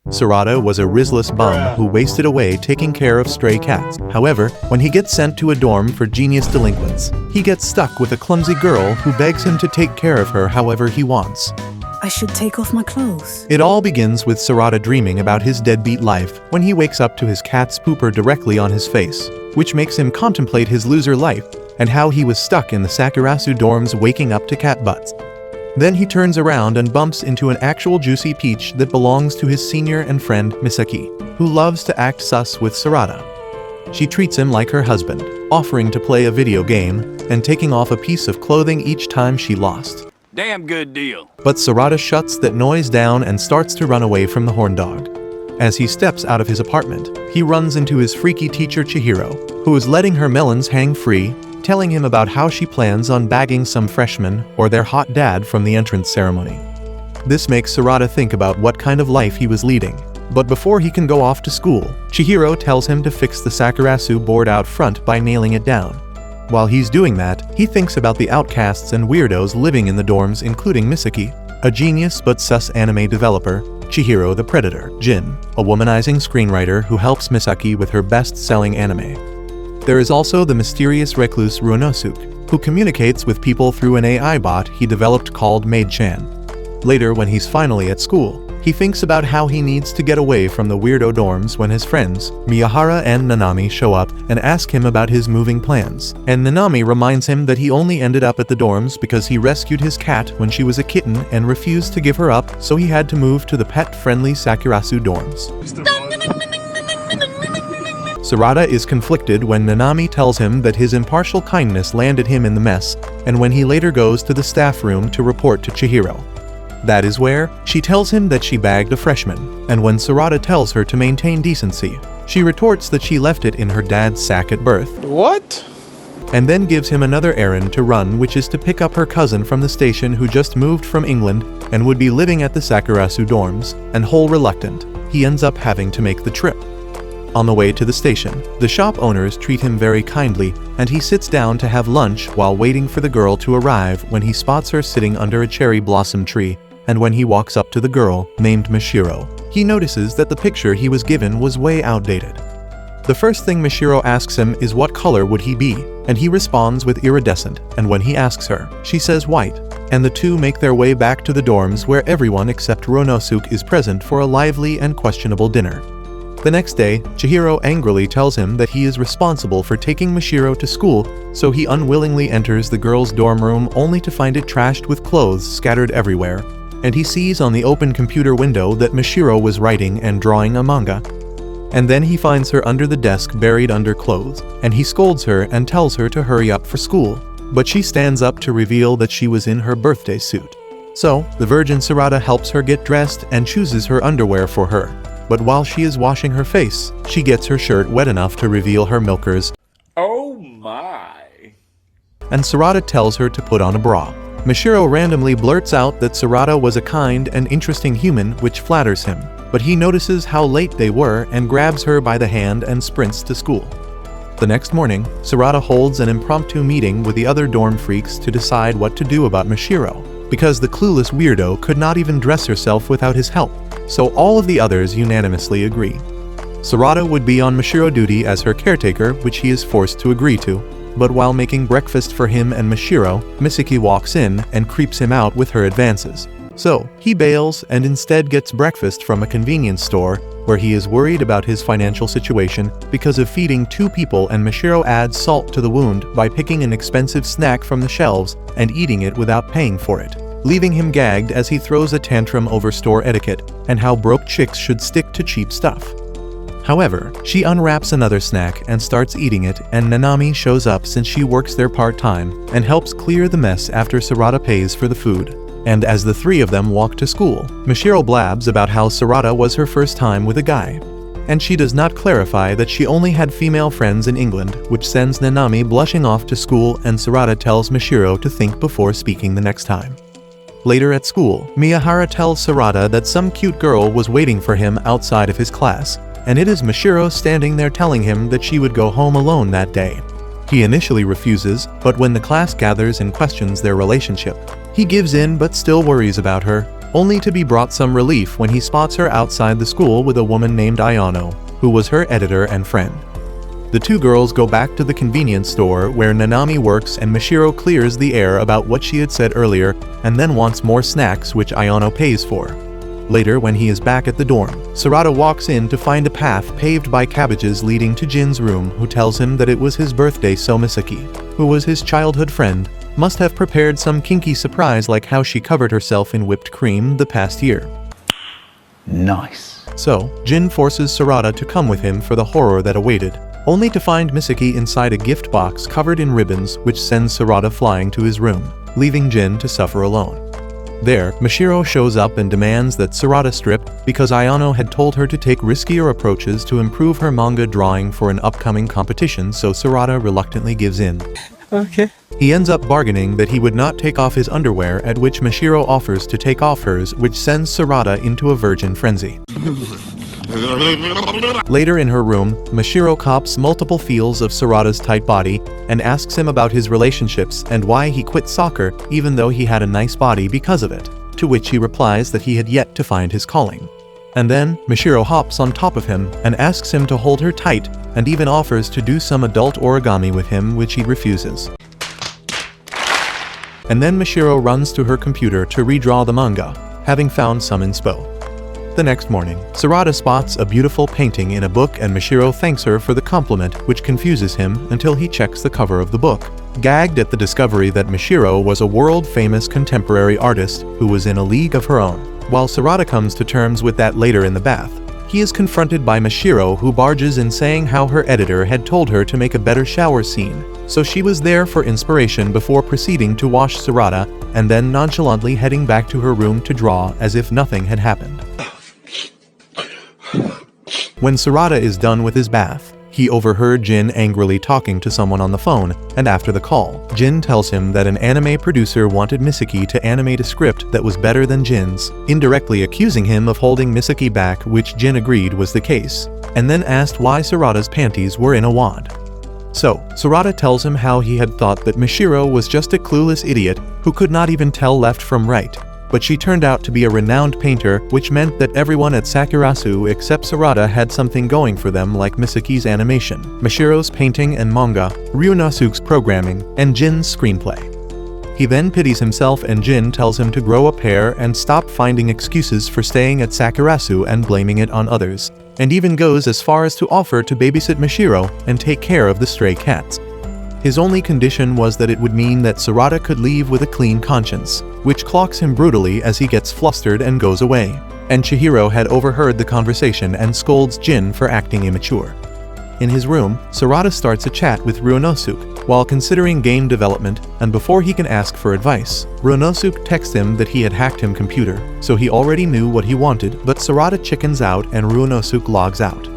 Sarada was a risless bum who wasted away taking care of stray cats. However, when he gets sent to a dorm for genius delinquents, he gets stuck with a clumsy girl who begs him to take care of her however he wants. I should take off my clothes. It all begins with Sarada dreaming about his deadbeat life when he wakes up to his cat's pooper directly on his face, which makes him contemplate his loser life and how he was stuck in the Sakurasu dorms waking up to cat butts. Then he turns around and bumps into an actual juicy peach that belongs to his senior and friend Misaki, who loves to act sus with Sarada. She treats him like her husband, offering to play a video game and taking off a piece of clothing each time she lost. Damn good deal. But Sarada shuts that noise down and starts to run away from the horn dog. As he steps out of his apartment, he runs into his freaky teacher Chihiro, who is letting her melons hang free, telling him about how she plans on bagging some freshmen or their hot dad from the entrance ceremony. This makes Sarada think about what kind of life he was leading. But before he can go off to school, Chihiro tells him to fix the Sakurasu board out front by nailing it down. While he's doing that, he thinks about the outcasts and weirdos living in the dorms, including Misaki, a genius but sus anime developer, Chihiro the Predator, Jin, a womanizing screenwriter who helps Misaki with her best-selling anime. There is also the mysterious recluse Runosuke, who communicates with people through an AI bot he developed called Maid-chan. Later, when he's finally at school, he thinks about how he needs to get away from the weirdo dorms when his friends, Miyahara and Nanami, show up and ask him about his moving plans. And Nanami reminds him that he only ended up at the dorms because he rescued his cat when she was a kitten and refused to give her up, so he had to move to the pet-friendly Sakurasu dorms. Sarada is conflicted when Nanami tells him that his impartial kindness landed him in the mess, and when he later goes to the staff room to report to Chihiro. That is where she tells him that she bagged a freshman, and when Sarada tells her to maintain decency, she retorts that she left it in her dad's sack at birth. What? And then gives him another errand to run, which is to pick up her cousin from the station who just moved from England and would be living at the Sakurasu dorms, and whole reluctant, he ends up having to make the trip. On the way to the station, the shop owners treat him very kindly, and he sits down to have lunch while waiting for the girl to arrive when he spots her sitting under a cherry blossom tree, and when he walks up to the girl, named Mishiro, he notices that the picture he was given was way outdated. The first thing Mishiro asks him is what color would he be, and he responds with iridescent, and when he asks her, she says white, and the two make their way back to the dorms where everyone except Runosuke is present for a lively and questionable dinner. The next day, Chihiro angrily tells him that he is responsible for taking Mishiro to school, so he unwillingly enters the girls' dorm room only to find it trashed with clothes scattered everywhere, and he sees on the open computer window that Mishiro was writing and drawing a manga. And then he finds her under the desk buried under clothes, and he scolds her and tells her to hurry up for school, but she stands up to reveal that she was in her birthday suit. So, the virgin Sarada helps her get dressed and chooses her underwear for her. But while she is washing her face, she gets her shirt wet enough to reveal her milkers. Oh my. And Sarada tells her to put on a bra. Mishiro randomly blurts out that Sarada was a kind and interesting human, which flatters him, but he notices how late they were and grabs her by the hand and sprints to school. The next morning, Sarada holds an impromptu meeting with the other dorm freaks to decide what to do about Mishiro, because the clueless weirdo could not even dress herself without his help, so all of the others unanimously agree. Sarada would be on Mishiro duty as her caretaker, which he is forced to agree to, but while making breakfast for him and Mishiro, Misaki walks in and creeps him out with her advances. So, he bails and instead gets breakfast from a convenience store, where he is worried about his financial situation because of feeding two people, and Mishiro adds salt to the wound by picking an expensive snack from the shelves and eating it without paying for it, leaving him gagged as he throws a tantrum over store etiquette and how broke chicks should stick to cheap stuff. However, she unwraps another snack and starts eating it, and Nanami shows up since she works there part-time and helps clear the mess after Sarada pays for the food. And as the three of them walk to school, Mishiro blabs about how Sarada was her first time with a guy. And she does not clarify that she only had female friends in England, which sends Nanami blushing off to school, and Sarada tells Mishiro to think before speaking the next time. Later at school, Miyahara tells Sarada that some cute girl was waiting for him outside of his class, and it is Mishiro standing there telling him that she would go home alone that day. He initially refuses, but when the class gathers and questions their relationship, he gives in but still worries about her, only to be brought some relief when he spots her outside the school with a woman named Ayano, who was her editor and friend. The two girls go back to the convenience store where Nanami works, and Mishiro clears the air about what she had said earlier and then wants more snacks, which Ayano pays for. Later, when he is back at the dorm, Sarada walks in to find a path paved by cabbages leading to Jin's room, who tells him that it was his birthday, so Misaki, who was his childhood friend, must have prepared some kinky surprise like how she covered herself in whipped cream the past year. Nice. So, Jin forces Sarada to come with him for the horror that awaited, only to find Misaki inside a gift box covered in ribbons, which sends Sarada flying to his room, leaving Jin to suffer alone. There, Mishiro shows up and demands that Sarada strip because Ayano had told her to take riskier approaches to improve her manga drawing for an upcoming competition, so Sarada reluctantly gives in. Okay. He ends up bargaining that he would not take off his underwear, at which Mishiro offers to take off hers, which sends Sarada into a virgin frenzy. Later in her room, Mishiro cops multiple feels of Sarada's tight body and asks him about his relationships and why he quit soccer even though he had a nice body because of it, to which he replies that he had yet to find his calling. And then, Mishiro hops on top of him and asks him to hold her tight and even offers to do some adult origami with him, which he refuses. And then Mishiro runs to her computer to redraw the manga, having found some inspo. The next morning, Sarada spots a beautiful painting in a book and Mishiro thanks her for the compliment, which confuses him until he checks the cover of the book, gagged at the discovery that Mishiro was a world-famous contemporary artist who was in a league of her own. While Sarada comes to terms with that later in the bath, he is confronted by Mishiro, who barges in saying how her editor had told her to make a better shower scene, so she was there for inspiration before proceeding to wash Sarada and then nonchalantly heading back to her room to draw as if nothing had happened. When Sarada is done with his bath, he overheard Jin angrily talking to someone on the phone, and after the call, Jin tells him that an anime producer wanted Misaki to animate a script that was better than Jin's, indirectly accusing him of holding Misaki back, which Jin agreed was the case, and then asked why Sarada's panties were in a wad. So, Sarada tells him how he had thought that Mishiro was just a clueless idiot who could not even tell left from right, but she turned out to be a renowned painter, which meant that everyone at Sakurasu except Sarada had something going for them, like Misaki's animation, Mishiro's painting and manga, Ryunosuke's programming, and Jin's screenplay. He then pities himself, and Jin tells him to grow a pair and stop finding excuses for staying at Sakurasu and blaming it on others, and even goes as far as to offer to babysit Mishiro and take care of the stray cats. His only condition was that it would mean that Sarada could leave with a clean conscience, which clocks him brutally as he gets flustered and goes away, and Chihiro had overheard the conversation and scolds Jin for acting immature. In his room, Sarada starts a chat with Ryunosuke while considering game development, and before he can ask for advice, Ryunosuke texts him that he had hacked his computer, so he already knew what he wanted, but Sarada chickens out and Ryunosuke logs out.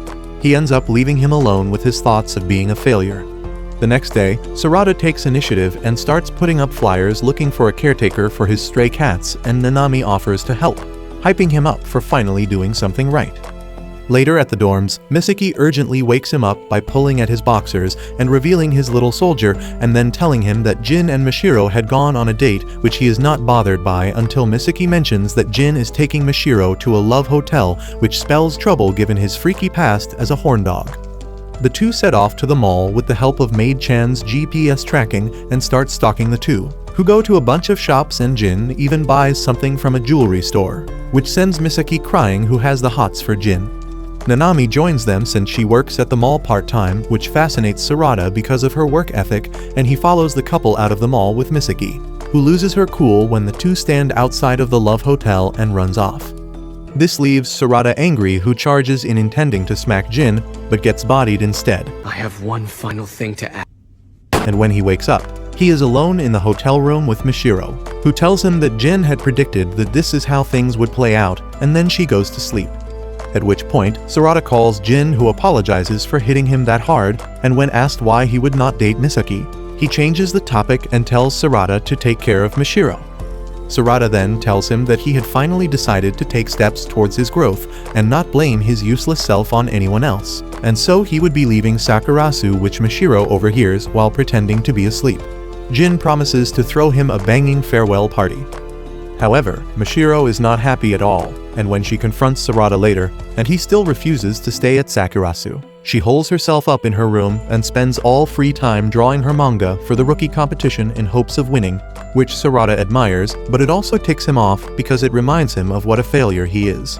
He ends up leaving him alone with his thoughts of being a failure. The next day, Sarada takes initiative and starts putting up flyers looking for a caretaker for his stray cats, and Nanami offers to help, hyping him up for finally doing something right. Later at the dorms, Misaki urgently wakes him up by pulling at his boxers and revealing his little soldier, and then telling him that Jin and Mishiro had gone on a date, which he is not bothered by until Misaki mentions that Jin is taking Mishiro to a love hotel, which spells trouble given his freaky past as a horn dog. The two set off to the mall with the help of Maid-chan's GPS tracking and start stalking the two, who go to a bunch of shops, and Jin even buys something from a jewelry store, which sends Misaki crying, who has the hots for Jin. Nanami joins them since she works at the mall part-time, which fascinates Sarada because of her work ethic, and he follows the couple out of the mall with Misaki, who loses her cool when the two stand outside of the Love Hotel and runs off. This leaves Sarada angry, who charges in intending to smack Jin, but gets bodied instead. I have one final thing to add. And when he wakes up, he is alone in the hotel room with Mishiro, who tells him that Jin had predicted that this is how things would play out, and then she goes to sleep. At which point, Sarada calls Jin, who apologizes for hitting him that hard, and when asked why he would not date Misaki, he changes the topic and tells Sarada to take care of Mishiro. Sarada then tells him that he had finally decided to take steps towards his growth and not blame his useless self on anyone else, and so he would be leaving Sakurasu, which Mishiro overhears while pretending to be asleep. Jin promises to throw him a banging farewell party. However, Mashiro is not happy at all, and when she confronts Sarada later, and he still refuses to stay at Sakurasu, she holes herself up in her room and spends all free time drawing her manga for the rookie competition in hopes of winning, which Sarada admires, but it also ticks him off because it reminds him of what a failure he is.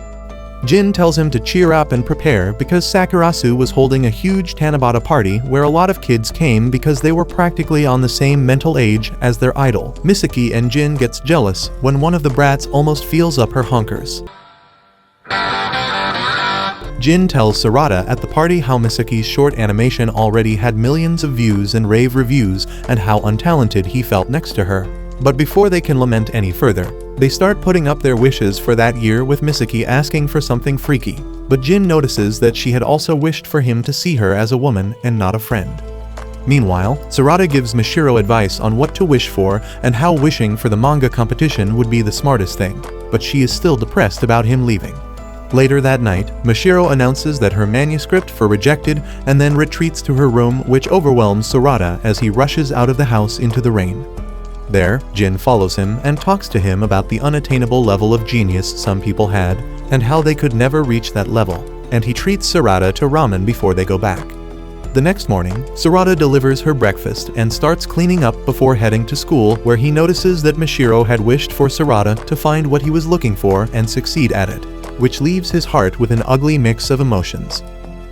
Jin tells him to cheer up and prepare because Sakurasu was holding a huge Tanabata party where a lot of kids came because they were practically on the same mental age as their idol. Misaki and Jin gets jealous when one of the brats almost feels up her honkers. Jin tells Sarada at the party how Misaki's short animation already had millions of views and rave reviews and how untalented he felt next to her. But before they can lament any further, they start putting up their wishes for that year with Misaki asking for something freaky. But Jin notices that she had also wished for him to see her as a woman and not a friend. Meanwhile, Sarada gives Mashiro advice on what to wish for and how wishing for the manga competition would be the smartest thing, but she is still depressed about him leaving. Later that night, Mashiro announces that her manuscript for rejected and then retreats to her room, which overwhelms Sarada as he rushes out of the house into the rain. There, Jin follows him and talks to him about the unattainable level of genius some people had and how they could never reach that level, and he treats Sarada to ramen before they go back. The next morning, Sarada delivers her breakfast and starts cleaning up before heading to school, where he notices that Mashiro had wished for Sarada to find what he was looking for and succeed at it, which leaves his heart with an ugly mix of emotions.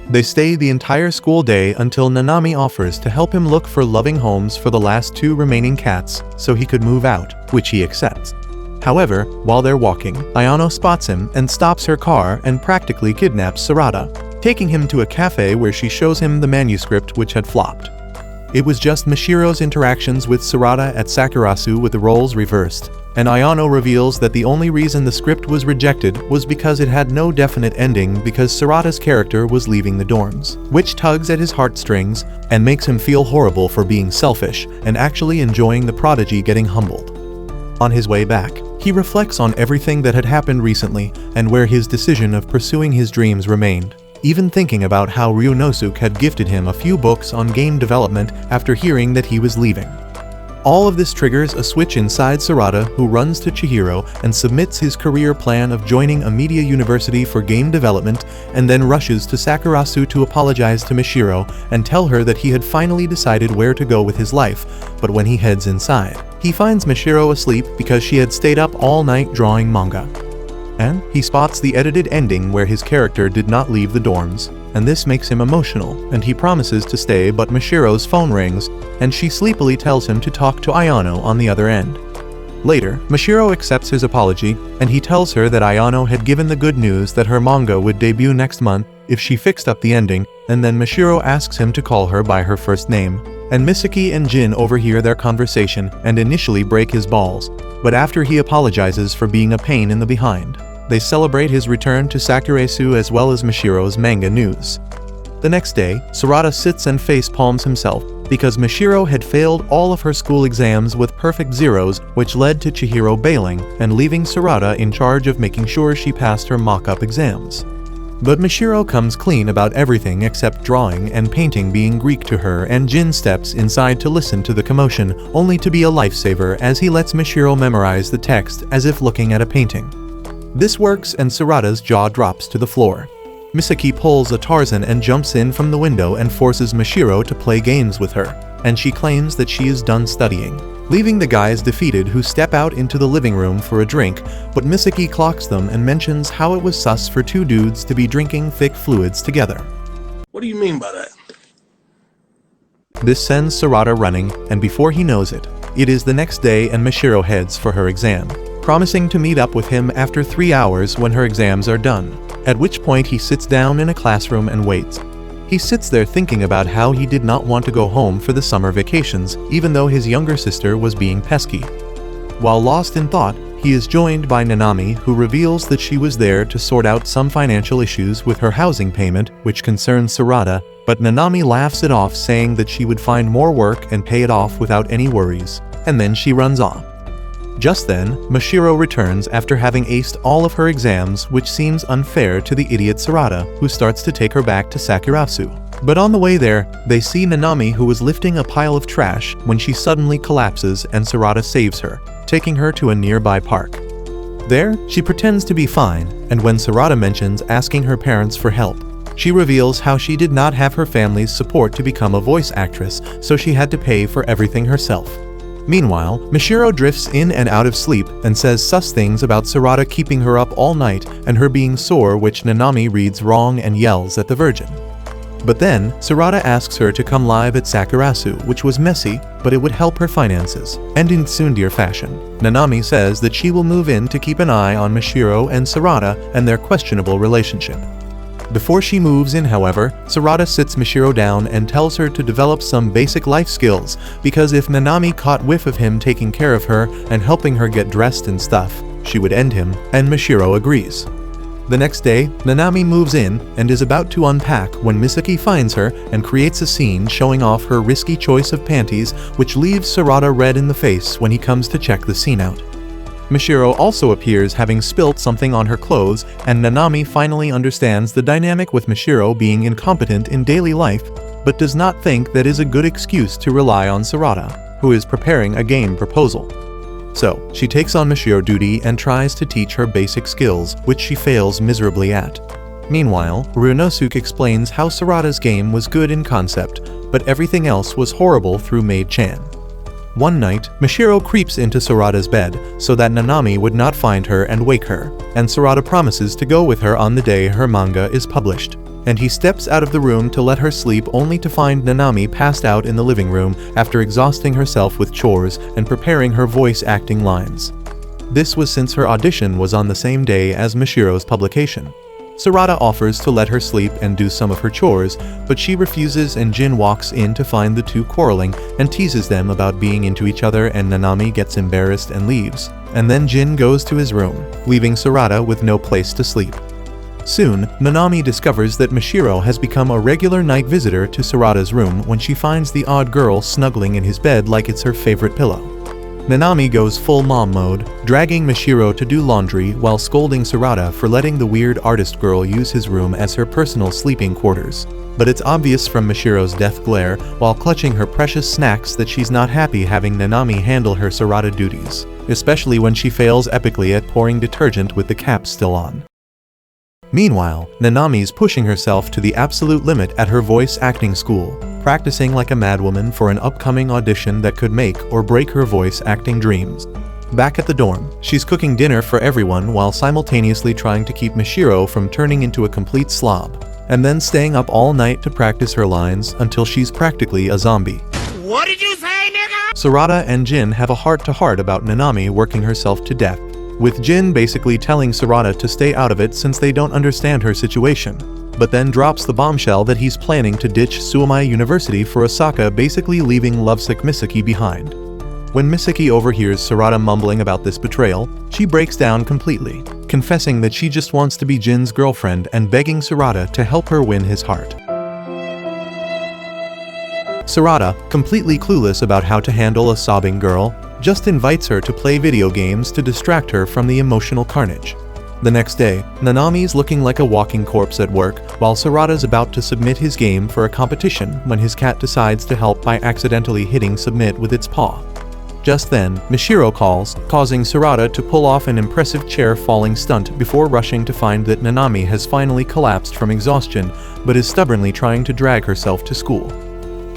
They stay the entire school day until Nanami offers to help him look for loving homes for the last 2 remaining cats so he could move out, which he accepts. However, while they're walking, Ayano spots him and stops her car and practically kidnaps Sarada, taking him to a cafe where she shows him the manuscript which had flopped. It was just Mashiro's interactions with Sarada at Sakurasu with the roles reversed, and Ayano reveals that the only reason the script was rejected was because it had no definite ending because Sarada's character was leaving the dorms, which tugs at his heartstrings and makes him feel horrible for being selfish and actually enjoying the prodigy getting humbled. On his way back, he reflects on everything that had happened recently and where his decision of pursuing his dreams remained, even thinking about how Ryunosuke had gifted him a few books on game development after hearing that he was leaving. All of this triggers a switch inside Sarada, who runs to Chihiro and submits his career plan of joining a media university for game development, and then rushes to Sakurasu to apologize to Mashiro and tell her that he had finally decided where to go with his life. But when he heads inside, he finds Mashiro asleep because she had stayed up all night drawing manga. And he spots the edited ending where his character did not leave the dorms, and this makes him emotional, and he promises to stay, but Mashiro's phone rings, and she sleepily tells him to talk to Ayano on the other end. Later, Mashiro accepts his apology, and he tells her that Ayano had given the good news that her manga would debut next month if she fixed up the ending, and then Mashiro asks him to call her by her first name, and Misaki and Jin overhear their conversation and initially break his balls, but after he apologizes for being a pain in the behind, they celebrate his return to Sakurasu as well as Mashiro's manga news. The next day, Sarada sits and face palms himself because Mashiro had failed all of her school exams with perfect zeros, which led to Chihiro bailing and leaving Sarada in charge of making sure she passed her mock-up exams. But Mashiro comes clean about everything except drawing and painting being Greek to her, and Jin steps inside to listen to the commotion, only to be a lifesaver as he lets Mashiro memorize the text as if looking at a painting. This works and Sarada's jaw drops to the floor. Misaki pulls a Tarzan and jumps in from the window and forces Mashiro to play games with her, and she claims that she is done studying, leaving the guys defeated who step out into the living room for a drink, but Misaki clocks them and mentions how it was sus for 2 dudes to be drinking thick fluids together. What do you mean by that? This sends Sarada running, and before he knows it, it is the next day and Mashiro heads for her exam, promising to meet up with him after 3 hours when her exams are done, at which point he sits down in a classroom and waits. He sits there thinking about how he did not want to go home for the summer vacations, even though his younger sister was being pesky. While lost in thought, he is joined by Nanami, who reveals that she was there to sort out some financial issues with her housing payment, which concerns Sarada, but Nanami laughs it off, saying that she would find more work and pay it off without any worries, and then she runs off. Just then, Mashiro returns after having aced all of her exams, which seems unfair to the idiot Sarada, who starts to take her back to Sakurasu. But on the way there, they see Nanami, who was lifting a pile of trash when she suddenly collapses and Sarada saves her, taking her to a nearby park. There, she pretends to be fine, and when Sarada mentions asking her parents for help, she reveals how she did not have her family's support to become a voice actress, so she had to pay for everything herself. Meanwhile, Mishiro drifts in and out of sleep and says sus things about Sarada keeping her up all night and her being sore, which Nanami reads wrong and yells at the Virgin. But then, Sarada asks her to come live at Sakurasu, which was messy, but it would help her finances. And in tsundere fashion, Nanami says that she will move in to keep an eye on Mishiro and Sarada and their questionable relationship. Before she moves in, however, Sarada sits Mishiro down and tells her to develop some basic life skills, because if Nanami caught whiff of him taking care of her and helping her get dressed and stuff, she would end him, and Mishiro agrees. The next day, Nanami moves in and is about to unpack when Misaki finds her and creates a scene showing off her risky choice of panties, which leaves Sarada red in the face when he comes to check the scene out. Mishiro also appears having spilt something on her clothes, and Nanami finally understands the dynamic with Mishiro being incompetent in daily life, but does not think that is a good excuse to rely on Sarada, who is preparing a game proposal. So, she takes on Mishiro duty and tries to teach her basic skills, which she fails miserably at. Meanwhile, Ryunosuke explains how Sarada's game was good in concept, but everything else was horrible through Maid-chan. One night, Mishiro creeps into Sarada's bed so that Nanami would not find her and wake her, and Sarada promises to go with her on the day her manga is published. And he steps out of the room to let her sleep, only to find Nanami passed out in the living room after exhausting herself with chores and preparing her voice acting lines. This was since her audition was on the same day as Mishiro's publication. Sarada offers to let her sleep and do some of her chores, but she refuses, and Jin walks in to find the two quarreling and teases them about being into each other, and Nanami gets embarrassed and leaves. And then Jin goes to his room, leaving Sarada with no place to sleep. Soon, Nanami discovers that Mishiro has become a regular night visitor to Sarada's room when she finds the odd girl snuggling in his bed like it's her favorite pillow. Nanami goes full mom mode, dragging Mishiro to do laundry while scolding Sarada for letting the weird artist girl use his room as her personal sleeping quarters. But it's obvious from Mishiro's death glare while clutching her precious snacks that she's not happy having Nanami handle her Sarada duties, especially when she fails epically at pouring detergent with the cap still on. Meanwhile, Nanami's pushing herself to the absolute limit at her voice acting school, practicing like a madwoman for an upcoming audition that could make or break her voice acting dreams. Back at the dorm, she's cooking dinner for everyone while simultaneously trying to keep Mishiro from turning into a complete slob, and then staying up all night to practice her lines until she's practically a zombie. What did you say, nigga? Sarada and Jin have a heart-to-heart about Nanami working herself to death, with Jin basically telling Sarada to stay out of it since they don't understand her situation, but then drops the bombshell that he's planning to ditch Suomai University for Osaka, basically leaving lovesick Misaki behind. When Misaki overhears Sarada mumbling about this betrayal, she breaks down completely, confessing that she just wants to be Jin's girlfriend and begging Sarada to help her win his heart. Sarada, completely clueless about how to handle a sobbing girl, just invites her to play video games to distract her from the emotional carnage. The next day, Nanami's looking like a walking corpse at work, while Sarada's about to submit his game for a competition when his cat decides to help by accidentally hitting submit with its paw. Just then, Mishiro calls, causing Sarada to pull off an impressive chair-falling stunt before rushing to find that Nanami has finally collapsed from exhaustion, but is stubbornly trying to drag herself to school.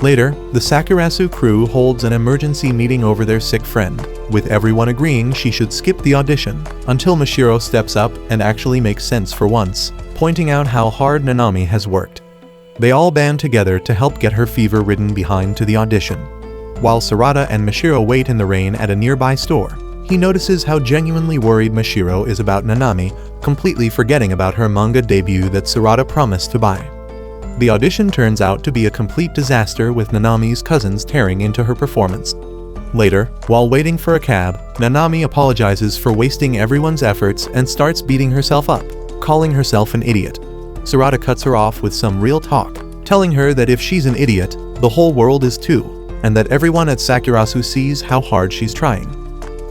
Later, the Sakurasu crew holds an emergency meeting over their sick friend, with everyone agreeing she should skip the audition, until Mishiro steps up and actually makes sense for once, pointing out how hard Nanami has worked. They all band together to help get her fever-ridden behind to the audition. While Sarada and Mishiro wait in the rain at a nearby store, he notices how genuinely worried Mishiro is about Nanami, completely forgetting about her manga debut that Sarada promised to buy. The audition turns out to be a complete disaster, with Nanami's cousins tearing into her performance. Later, while waiting for a cab, Nanami apologizes for wasting everyone's efforts and starts beating herself up, calling herself an idiot. Sarada cuts her off with some real talk, telling her that if she's an idiot, the whole world is too, and that everyone at Sakurasu sees how hard she's trying.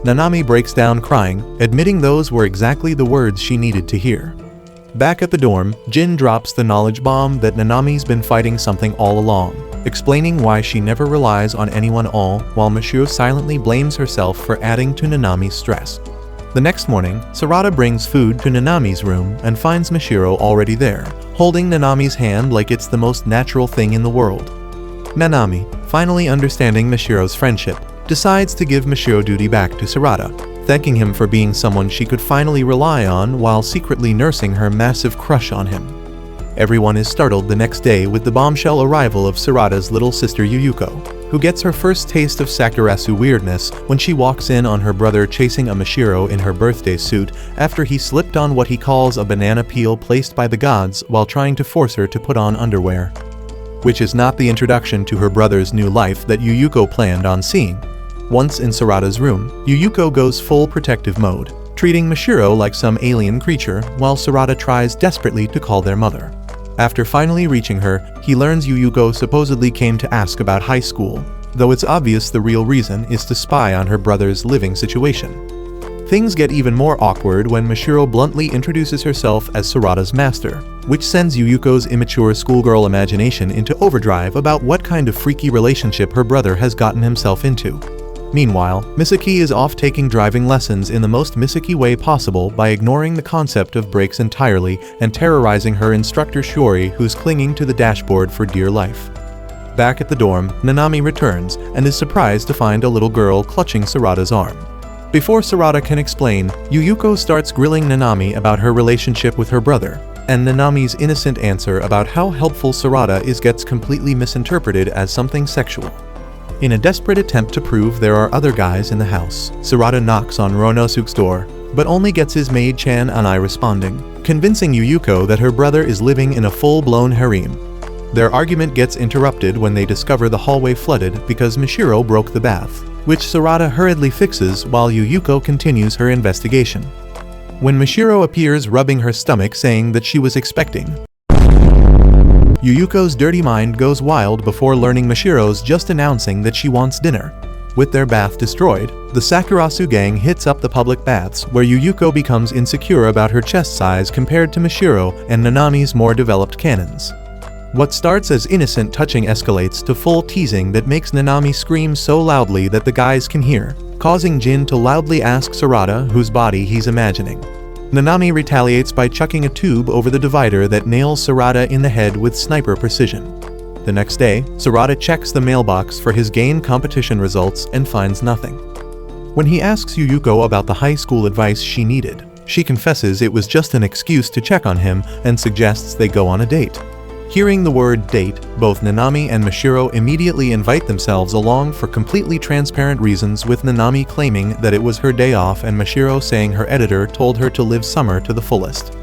Nanami breaks down crying, admitting those were exactly the words she needed to hear. Back at the dorm, Jin drops the knowledge bomb that Nanami's been fighting something all along, explaining why she never relies on anyone while Mishiro silently blames herself for adding to Nanami's stress. The next morning, Sarada brings food to Nanami's room and finds Mishiro already there, holding Nanami's hand like it's the most natural thing in the world. Nanami, finally understanding Mishiro's friendship, decides to give Mishiro duty back to Sarada, thanking him for being someone she could finally rely on while secretly nursing her massive crush on him. Everyone is startled the next day with the bombshell arrival of Sarada's little sister Yuyuko, who gets her first taste of Sakurasu weirdness when she walks in on her brother chasing a Mishiro in her birthday suit after he slipped on what he calls a banana peel placed by the gods while trying to force her to put on underwear. Which is not the introduction to her brother's new life that Yuyuko planned on seeing. Once in Sarada's room, Yuyuko goes full protective mode, treating Mishiro like some alien creature while Sarada tries desperately to call their mother. After finally reaching her, he learns Yuyuko supposedly came to ask about high school, though it's obvious the real reason is to spy on her brother's living situation. Things get even more awkward when Mishiro bluntly introduces herself as Sarada's master, which sends Yuyuko's immature schoolgirl imagination into overdrive about what kind of freaky relationship her brother has gotten himself into. Meanwhile, Misaki is off taking driving lessons in the most Misaki way possible by ignoring the concept of brakes entirely and terrorizing her instructor Shiori, who's clinging to the dashboard for dear life. Back at the dorm, Nanami returns and is surprised to find a little girl clutching Sarada's arm. Before Sarada can explain, Yuyuko starts grilling Nanami about her relationship with her brother, and Nanami's innocent answer about how helpful Sarada is gets completely misinterpreted as something sexual. In a desperate attempt to prove there are other guys in the house, Sarada knocks on Ronosuke's door, but only gets his maid Chan Anai responding, convincing Yuyuko that her brother is living in a full-blown harem. Their argument gets interrupted when they discover the hallway flooded because Mishiro broke the bath, which Sarada hurriedly fixes while Yuyuko continues her investigation. When Mishiro appears rubbing her stomach saying that she was expecting, Yuyuko's dirty mind goes wild before learning Mishiro's just announcing that she wants dinner. With their bath destroyed, the Sakurasu gang hits up the public baths where Yuyuko becomes insecure about her chest size compared to Mishiro and Nanami's more developed cannons. What starts as innocent touching escalates to full teasing that makes Nanami scream so loudly that the guys can hear, causing Jin to loudly ask Sarada whose body he's imagining. Nanami retaliates by chucking a tube over the divider that nails Sarada in the head with sniper precision. The next day, Sarada checks the mailbox for his game competition results and finds nothing. When he asks Yuyuko about the high school advice she needed, she confesses it was just an excuse to check on him and suggests they go on a date. Hearing the word date, both Nanami and Mishiro immediately invite themselves along for completely transparent reasons, with Nanami claiming that it was her day off and Mishiro saying her editor told her to live summer to the fullest.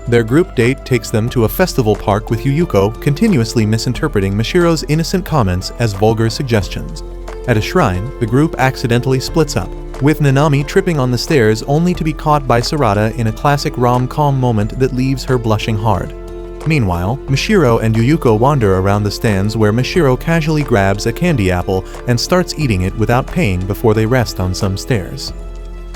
Their group date takes them to a festival park with Yuyuko continuously misinterpreting Mishiro's innocent comments as vulgar suggestions. At a shrine, the group accidentally splits up, with Nanami tripping on the stairs only to be caught by Sarada in a classic rom-com moment that leaves her blushing hard. Meanwhile, Mishiro and Yuyuko wander around the stands where Mishiro casually grabs a candy apple and starts eating it without paying before they rest on some stairs.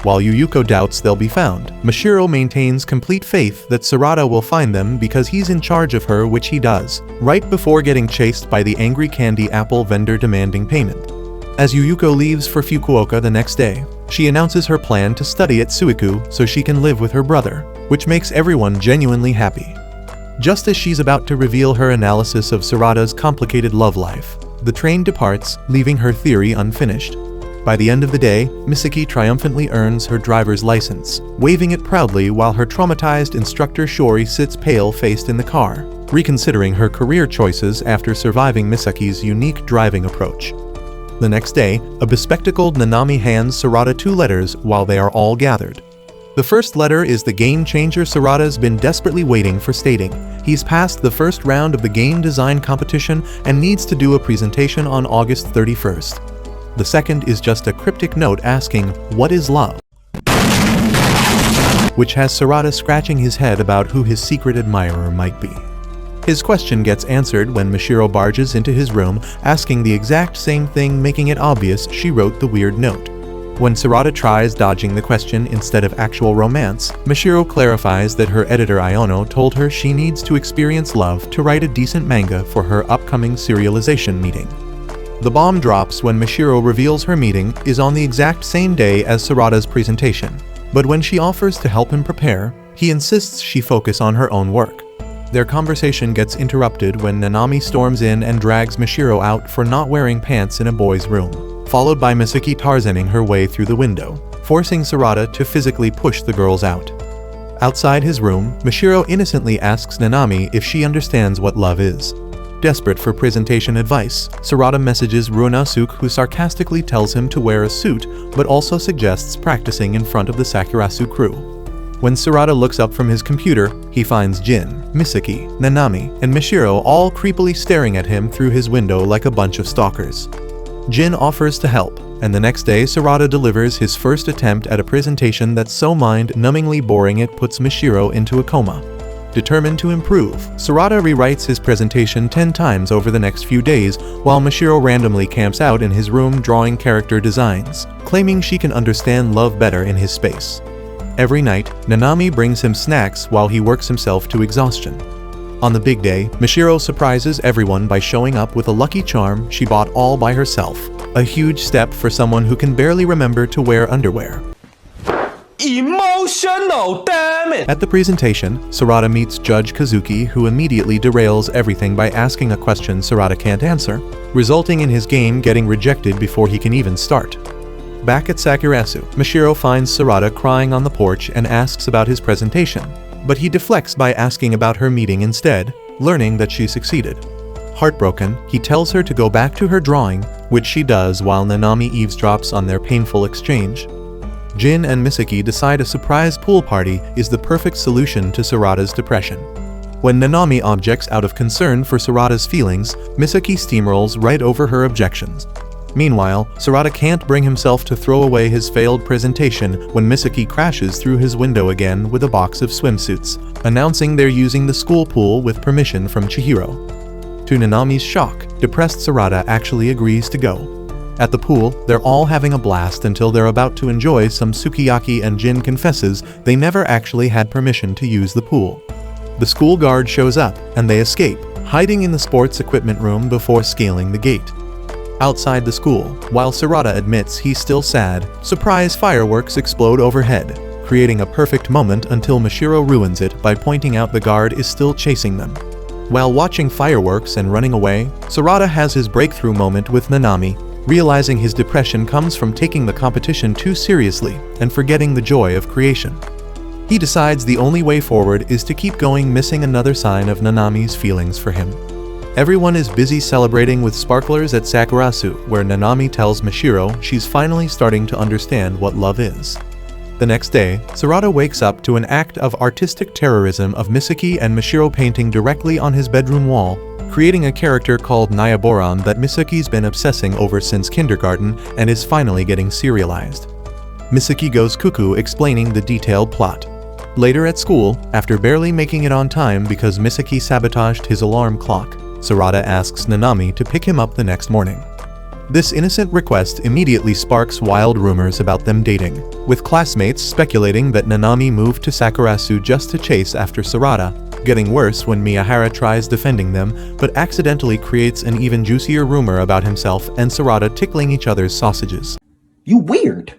While Yuyuko doubts they'll be found, Mishiro maintains complete faith that Sarada will find them because he's in charge of her, which he does, right before getting chased by the angry candy apple vendor demanding payment. As Yuyuko leaves for Fukuoka the next day, she announces her plan to study at Suiku so she can live with her brother, which makes everyone genuinely happy. Just as she's about to reveal her analysis of Sarada's complicated love life, the train departs, leaving her theory unfinished. By the end of the day, Misaki triumphantly earns her driver's license, waving it proudly while her traumatized instructor Shiori sits pale-faced in the car, reconsidering her career choices after surviving Misaki's unique driving approach. The next day, a bespectacled Nanami hands Sarada 2 letters while they are all gathered. The first letter is the game changer Sarada's been desperately waiting for, stating he's passed the first round of the game design competition and needs to do a presentation on August 31st. The second is just a cryptic note asking, "What is love?" which has Sarada scratching his head about who his secret admirer might be. His question gets answered when Mishiro barges into his room asking the exact same thing, making it obvious she wrote the weird note. When Sarada tries dodging the question instead of actual romance, Mishiro clarifies that her editor Iono told her she needs to experience love to write a decent manga for her upcoming serialization meeting. The bomb drops when Mishiro reveals her meeting is on the exact same day as Sarada's presentation, But when she offers to help him prepare, he insists she focus on her own work. Their conversation gets interrupted when Nanami storms in and drags Mishiro out for not wearing pants in a boy's room, followed by Misaki Tarzaning her way through the window, forcing Sarada to physically push the girls out. Outside his room, Mishiro innocently asks Nanami if she understands what love is. Desperate for presentation advice, Sarada messages Runosuke, who sarcastically tells him to wear a suit but also suggests practicing in front of the Sakurasu crew. When Sarada looks up from his computer, he finds Jin, Misaki, Nanami, and Mishiro all creepily staring at him through his window like a bunch of stalkers. Jin offers to help, and the next day Sarada delivers his first attempt at a presentation that's so mind-numbingly boring it puts Mishiro into a coma. Determined to improve, Sarada rewrites his presentation 10 times over the next few days, while Mishiro randomly camps out in his room drawing character designs, claiming she can understand love better in his space. Every night, Nanami brings him snacks while he works himself to exhaustion. On the big day, Mishiro surprises everyone by showing up with a lucky charm she bought all by herself, a huge step for someone who can barely remember to wear underwear. Emotional, damn it! At the presentation, Sarada meets Judge Kazuki, who immediately derails everything by asking a question Sarada can't answer, resulting in his game getting rejected before he can even start. Back at Sakurasu, Mishiro finds Sarada crying on the porch and asks about his presentation, but he deflects by asking about her meeting instead, learning that she succeeded. Heartbroken, he tells her to go back to her drawing, which she does while Nanami eavesdrops on their painful exchange. Jin and Misaki decide a surprise pool party is the perfect solution to Sarada's depression. When Nanami objects out of concern for Sarada's feelings, Misaki steamrolls right over her objections. Meanwhile, Sarada can't bring himself to throw away his failed presentation when Misaki crashes through his window again with a box of swimsuits, announcing they're using the school pool with permission from Chihiro. To Nanami's shock, depressed Sarada actually agrees to go. At the pool, they're all having a blast until they're about to enjoy some sukiyaki and Jin confesses they never actually had permission to use the pool. The school guard shows up, and they escape, hiding in the sports equipment room before scaling the gate. Outside the school, while Sarada admits he's still sad, surprise fireworks explode overhead, creating a perfect moment until Mishiro ruins it by pointing out the guard is still chasing them. While watching fireworks and running away, Sarada has his breakthrough moment with Nanami, realizing his depression comes from taking the competition too seriously and forgetting the joy of creation. He decides the only way forward is to keep going, missing another sign of Nanami's feelings for him. Everyone is busy celebrating with sparklers at Sakurasu, where Nanami tells Mishiro she's finally starting to understand what love is. The next day, Sarada wakes up to an act of artistic terrorism of Misaki and Mishiro painting directly on his bedroom wall, creating a character called Nyaboran that Misaki's been obsessing over since kindergarten and is finally getting serialized. Misaki goes cuckoo explaining the detailed plot. Later at school, after barely making it on time because Misaki sabotaged his alarm clock, Sarada asks Nanami to pick him up the next morning. This innocent request immediately sparks wild rumors about them dating, with classmates speculating that Nanami moved to Sakurasu just to chase after Sarada, getting worse when Miyahara tries defending them but accidentally creates an even juicier rumor about himself and Sarada tickling each other's sausages. You weird.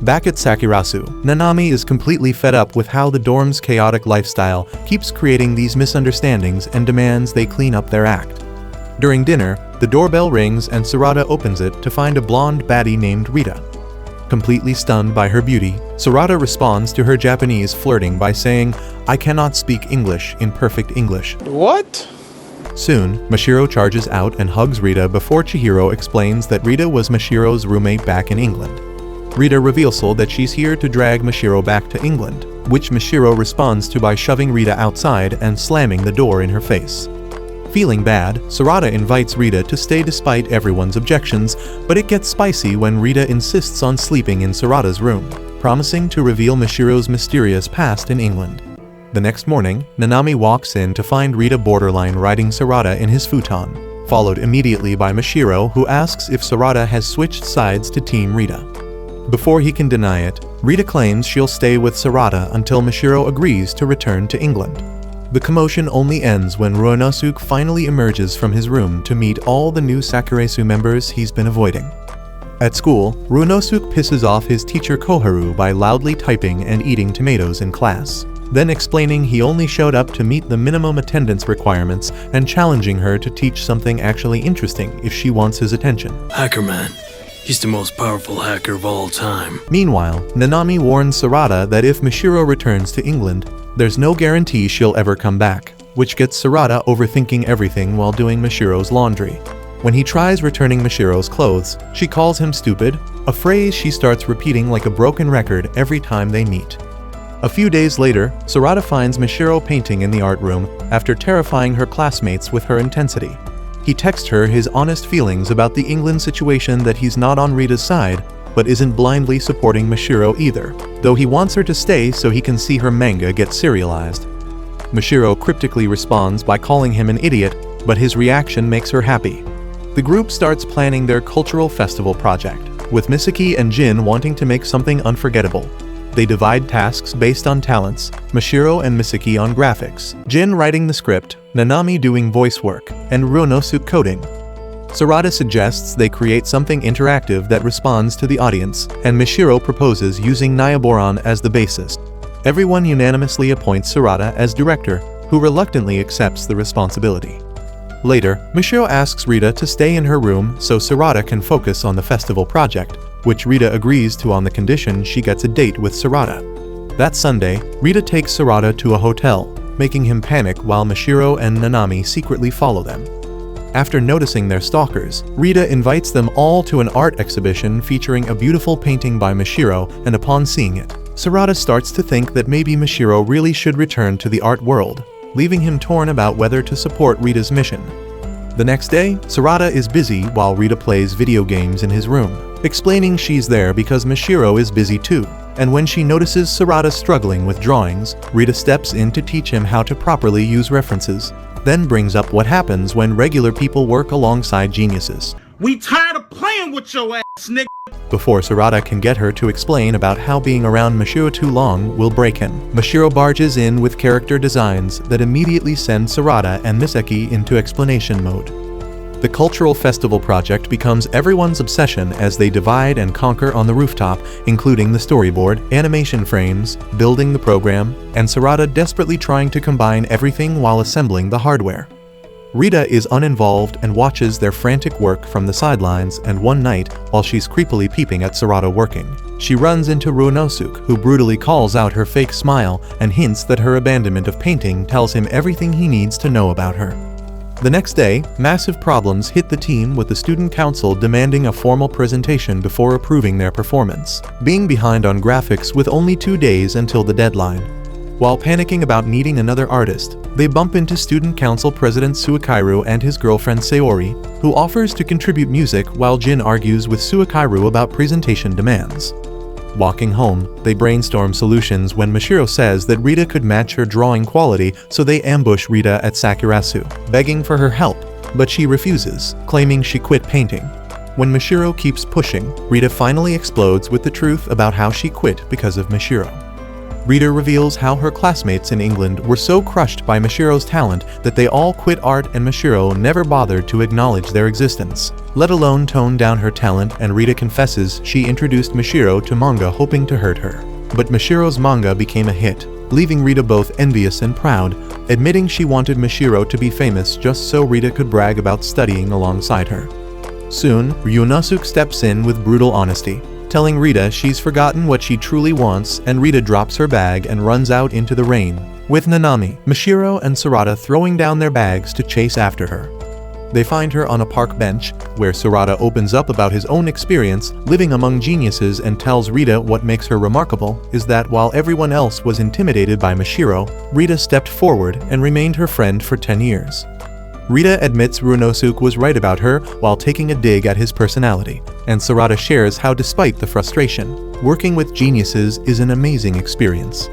Back at Sakurasu, Nanami is completely fed up with how the dorm's chaotic lifestyle keeps creating these misunderstandings and demands they clean up their act. During dinner, the doorbell rings and Sarada opens it to find a blonde baddie named Rita. Completely stunned by her beauty, Sarada responds to her Japanese flirting by saying, "I cannot speak English in perfect English." What? Soon, Mishiro charges out and hugs Rita before Chihiro explains that Rita was Mishiro's roommate back in England. Rita reveals that she's here to drag Mishiro back to England, which Mishiro responds to by shoving Rita outside and slamming the door in her face. Feeling bad, Sarada invites Rita to stay despite everyone's objections, but it gets spicy when Rita insists on sleeping in Sarada's room, promising to reveal Mishiro's mysterious past in England. The next morning, Nanami walks in to find Rita borderline riding Sarada in his futon, followed immediately by Mishiro, who asks if Sarada has switched sides to Team Rita. Before he can deny it, Rita claims she'll stay with Sarada until Mishiro agrees to return to England. The commotion only ends when Runosuke finally emerges from his room to meet all the new Sakurasu members he's been avoiding. At school, Runosuke pisses off his teacher Koharu by loudly typing and eating tomatoes in class, then explaining he only showed up to meet the minimum attendance requirements and challenging her to teach something actually interesting if she wants his attention. Hacker man. He's the most powerful hacker of all time. Meanwhile, Nanami warns Sarada that if Mishiro returns to England, there's no guarantee she'll ever come back, which gets Sarada overthinking everything while doing Mishiro's laundry. When he tries returning Mishiro's clothes, she calls him stupid, a phrase she starts repeating like a broken record every time they meet. A few days later, Sarada finds Mishiro painting in the art room after terrifying her classmates with her intensity. He texts her his honest feelings about the England situation, that he's not on Rita's side, but isn't blindly supporting Mishiro either, though he wants her to stay so he can see her manga get serialized. Mishiro cryptically responds by calling him an idiot, but his reaction makes her happy. The group starts planning their cultural festival project, with Misaki and Jin wanting to make something unforgettable. They divide tasks based on talents, Mishiro and Misaki on graphics, Jin writing the script, Nanami doing voice work, and Runosuke coding. Sarada suggests they create something interactive that responds to the audience, and Mishiro proposes using Nyaboran as the basis. Everyone unanimously appoints Sarada as director, who reluctantly accepts the responsibility. Later, Mishiro asks Rita to stay in her room so Sarada can focus on the festival project, which Rita agrees to on the condition she gets a date with Sarada. That Sunday, Rita takes Sarada to a hotel, making him panic while Mishiro and Nanami secretly follow them. After noticing their stalkers, Rita invites them all to an art exhibition featuring a beautiful painting by Mishiro, and upon seeing it, Sarada starts to think that maybe Mishiro really should return to the art world, leaving him torn about whether to support Rita's mission. The next day, Sarada is busy while Rita plays video games in his room, explaining she's there because Mishiro is busy too, and when she notices Sarada struggling with drawings, Rita steps in to teach him how to properly use references, then brings up what happens when regular people work alongside geniuses. We tired of playing with your ass, nigga. Before Sarada can get her to explain about how being around Mishiro too long will break him, Mishiro barges in with character designs that immediately send Sarada and Misaki into explanation mode. The cultural festival project becomes everyone's obsession as they divide and conquer on the rooftop, including the storyboard, animation frames, building the program, and Sarada desperately trying to combine everything while assembling the hardware. Rita is uninvolved and watches their frantic work from the sidelines, and one night, while she's creepily peeping at Sarada working, she runs into Runosuke, who brutally calls out her fake smile and hints that her abandonment of painting tells him everything he needs to know about her. The next day, massive problems hit the team, with the student council demanding a formal presentation before approving their performance, being behind on graphics with only 2 days until the deadline. While panicking about needing another artist, they bump into student council president Suikairu and his girlfriend Sayori, who offers to contribute music while Jin argues with Suikairu about presentation demands. Walking home, they brainstorm solutions when Mishiro says that Rita could match her drawing quality, so they ambush Rita at Sakurasu, begging for her help, but she refuses, claiming she quit painting. When Mishiro keeps pushing, Rita finally explodes with the truth about how she quit because of Mishiro. Rita reveals how her classmates in England were so crushed by Mishiro's talent that they all quit art, and Mishiro never bothered to acknowledge their existence, let alone tone down her talent, and Rita confesses she introduced Mishiro to manga hoping to hurt her. But Mishiro's manga became a hit, leaving Rita both envious and proud, admitting she wanted Mishiro to be famous just so Rita could brag about studying alongside her. Soon, Ryunosuke steps in with brutal honesty, telling Rita she's forgotten what she truly wants, and Rita drops her bag and runs out into the rain, with Nanami, Mishiro, and Sarada throwing down their bags to chase after her. They find her on a park bench, where Sarada opens up about his own experience living among geniuses and tells Rita what makes her remarkable is that while everyone else was intimidated by Mishiro, Rita stepped forward and remained her friend for 10 years. Rita admits Runosuke was right about her while taking a dig at his personality, and Sarada shares how despite the frustration, working with geniuses is an amazing experience.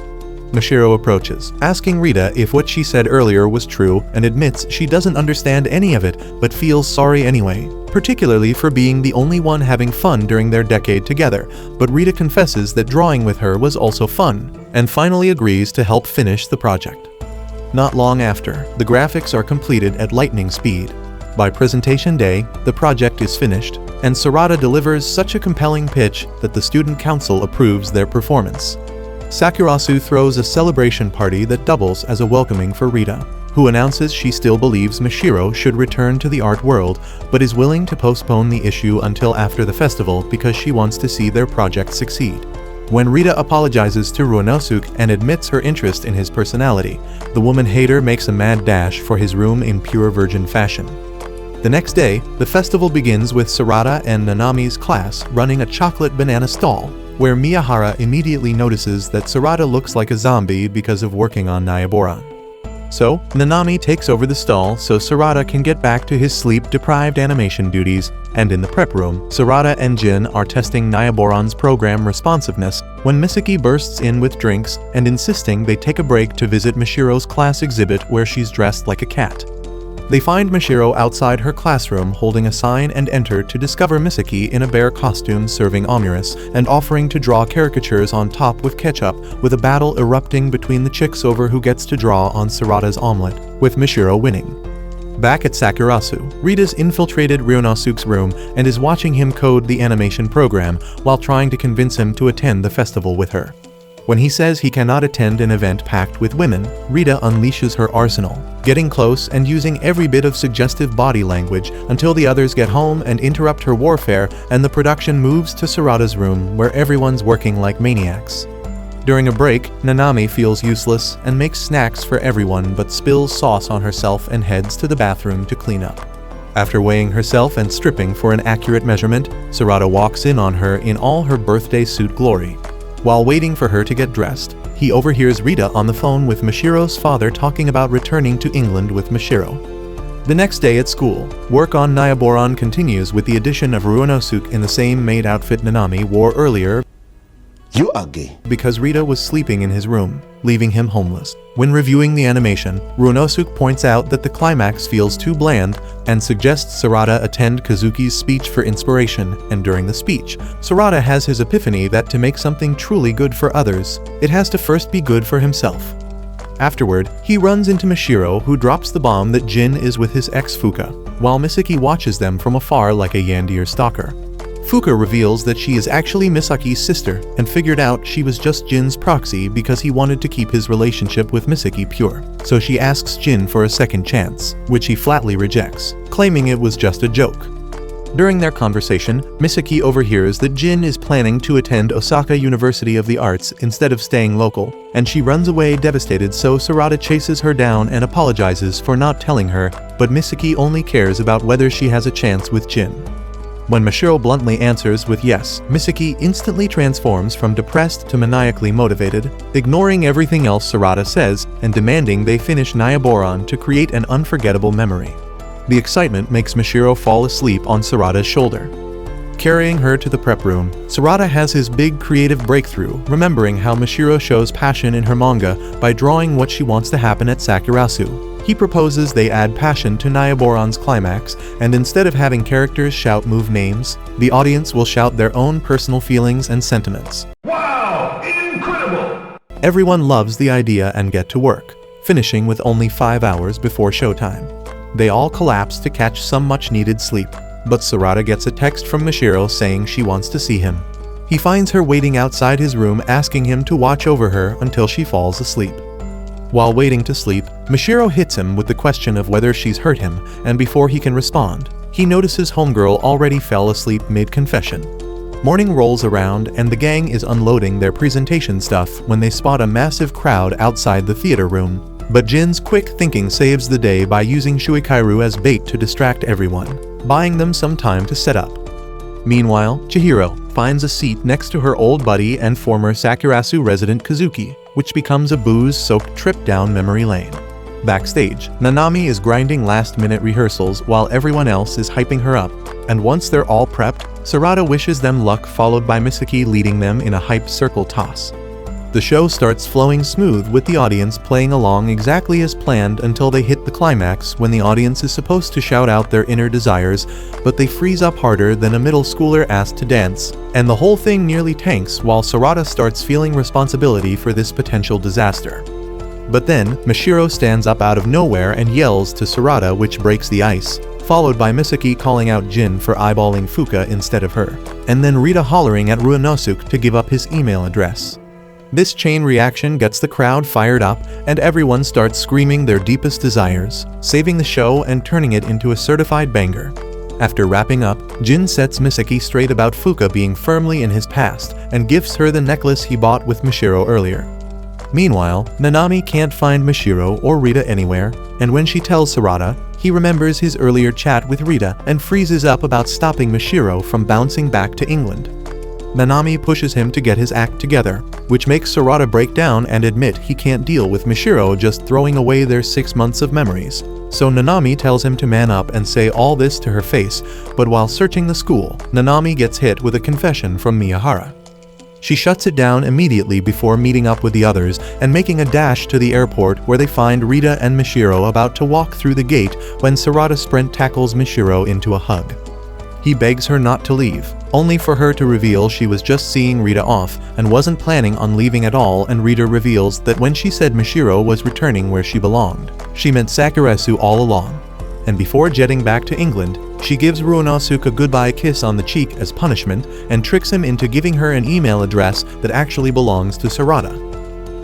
Mishiro approaches, asking Rita if what she said earlier was true, and admits she doesn't understand any of it but feels sorry anyway, particularly for being the only one having fun during their decade together, but Rita confesses that drawing with her was also fun, and finally agrees to help finish the project. Not long after, the graphics are completed at lightning speed. By presentation day, the project is finished, and Sarada delivers such a compelling pitch that the student council approves their performance. Sakurasu throws a celebration party that doubles as a welcoming for Rita, who announces she still believes Mishiro should return to the art world, but is willing to postpone the issue until after the festival because she wants to see their project succeed. When Rita apologizes to Ruonosuke and admits her interest in his personality, the woman hater makes a mad dash for his room in pure virgin fashion. The next day, the festival begins with Sarada and Nanami's class running a chocolate banana stall, where Miyahara immediately notices that Sarada looks like a zombie because of working on Nyaboran. So, Nanami takes over the stall so Sarada can get back to his sleep-deprived animation duties, and in the prep room, Sarada and Jin are testing Nyaboran's program responsiveness when Misaki bursts in with drinks and insisting they take a break to visit Mishiro's class exhibit where she's dressed like a cat. They find Mishiro outside her classroom holding a sign and enter to discover Misaki in a bear costume serving omuris and offering to draw caricatures on top with ketchup, with a battle erupting between the chicks over who gets to draw on Sarada's omelet, with Mishiro winning. Back at Sakurasu, Rita's infiltrated Ryonosuke's room and is watching him code the animation program while trying to convince him to attend the festival with her. When he says he cannot attend an event packed with women, Rita unleashes her arsenal, getting close and using every bit of suggestive body language until the others get home and interrupt her warfare and the production moves to Sarada's room where everyone's working like maniacs. During a break, Nanami feels useless and makes snacks for everyone but spills sauce on herself and heads to the bathroom to clean up. After weighing herself and stripping for an accurate measurement, Sarada walks in on her in all her birthday suit glory. While waiting for her to get dressed, he overhears Rita on the phone with Mishiro's father talking about returning to England with Mishiro. The next day at school, work on Nyaboran continues with the addition of Ruonosuke in the same maid outfit Nanami wore earlier. You are gay. Because Rita was sleeping in his room, leaving him homeless. When reviewing the animation, Ruonosuke points out that the climax feels too bland and suggests Sarada attend Kazuki's speech for inspiration, and during the speech, Sarada has his epiphany that to make something truly good for others, it has to first be good for himself. Afterward, he runs into Mishiro, who drops the bomb that Jin is with his ex Fuka, while Misaki watches them from afar like a Yandere stalker. Fuka reveals that she is actually Misaki's sister and figured out she was just Jin's proxy because he wanted to keep his relationship with Misaki pure. So she asks Jin for a second chance, which he flatly rejects, claiming it was just a joke. During their conversation, Misaki overhears that Jin is planning to attend Osaka University of the Arts instead of staying local, and she runs away devastated, so Sarada chases her down and apologizes for not telling her, but Misaki only cares about whether she has a chance with Jin. When Mishiro bluntly answers with yes, Misaki instantly transforms from depressed to maniacally motivated, ignoring everything else Sarada says and demanding they finish Nyaboran to create an unforgettable memory. The excitement makes Mishiro fall asleep on Sarada's shoulder. Carrying her to the prep room, Sarada has his big creative breakthrough, remembering how Mishiro shows passion in her manga by drawing what she wants to happen at Sakurasu. He proposes they add passion to Nyaboran's climax, and instead of having characters shout move names, the audience will shout their own personal feelings and sentiments. Wow! Incredible! Everyone loves the idea and get to work, finishing with only 5 hours before showtime. They all collapse to catch some much-needed sleep, but Sarada gets a text from Mishiro saying she wants to see him. He finds her waiting outside his room asking him to watch over her until she falls asleep. While waiting to sleep, Mishiro hits him with the question of whether she's hurt him, and before he can respond, he notices homegirl already fell asleep mid-confession. Morning rolls around and the gang is unloading their presentation stuff when they spot a massive crowd outside the theater room, but Jin's quick thinking saves the day by using Shuikairu as bait to distract everyone, buying them some time to set up. Meanwhile, Chihiro finds a seat next to her old buddy and former Sakurasu resident Kazuki, which becomes a booze-soaked trip down memory lane. Backstage, Nanami is grinding last-minute rehearsals while everyone else is hyping her up, and once they're all prepped, Sarada wishes them luck, followed by Misaki leading them in a hyped circle toss. The show starts flowing smooth with the audience playing along exactly as planned until they hit the climax when the audience is supposed to shout out their inner desires, but they freeze up harder than a middle schooler asked to dance, and the whole thing nearly tanks while Sarada starts feeling responsibility for this potential disaster. But then, Mishiro stands up out of nowhere and yells to Sarada, which breaks the ice, followed by Misaki calling out Jin for eyeballing Fuka instead of her, and then Rita hollering at Runosuke to give up his email address. This chain reaction gets the crowd fired up, and everyone starts screaming their deepest desires, saving the show and turning it into a certified banger. After wrapping up, Jin sets Misaki straight about Fuka being firmly in his past and gives her the necklace he bought with Mishiro earlier. Meanwhile, Nanami can't find Mishiro or Rita anywhere, and when she tells Sarada, he remembers his earlier chat with Rita and freezes up about stopping Mishiro from bouncing back to England. Nanami pushes him to get his act together, which makes Sarada break down and admit he can't deal with Mishiro just throwing away their 6 months of memories. So Nanami tells him to man up and say all this to her face, but while searching the school, Nanami gets hit with a confession from Miyahara. She shuts it down immediately before meeting up with the others and making a dash to the airport where they find Rita and Mishiro about to walk through the gate when Sarada sprint tackles Mishiro into a hug. He begs her not to leave, only for her to reveal she was just seeing Rita off and wasn't planning on leaving at all, and Rita reveals that when she said Mishiro was returning where she belonged, she meant Sakurasu all along. And before jetting back to England, she gives Runosuke a goodbye kiss on the cheek as punishment and tricks him into giving her an email address that actually belongs to Sarada.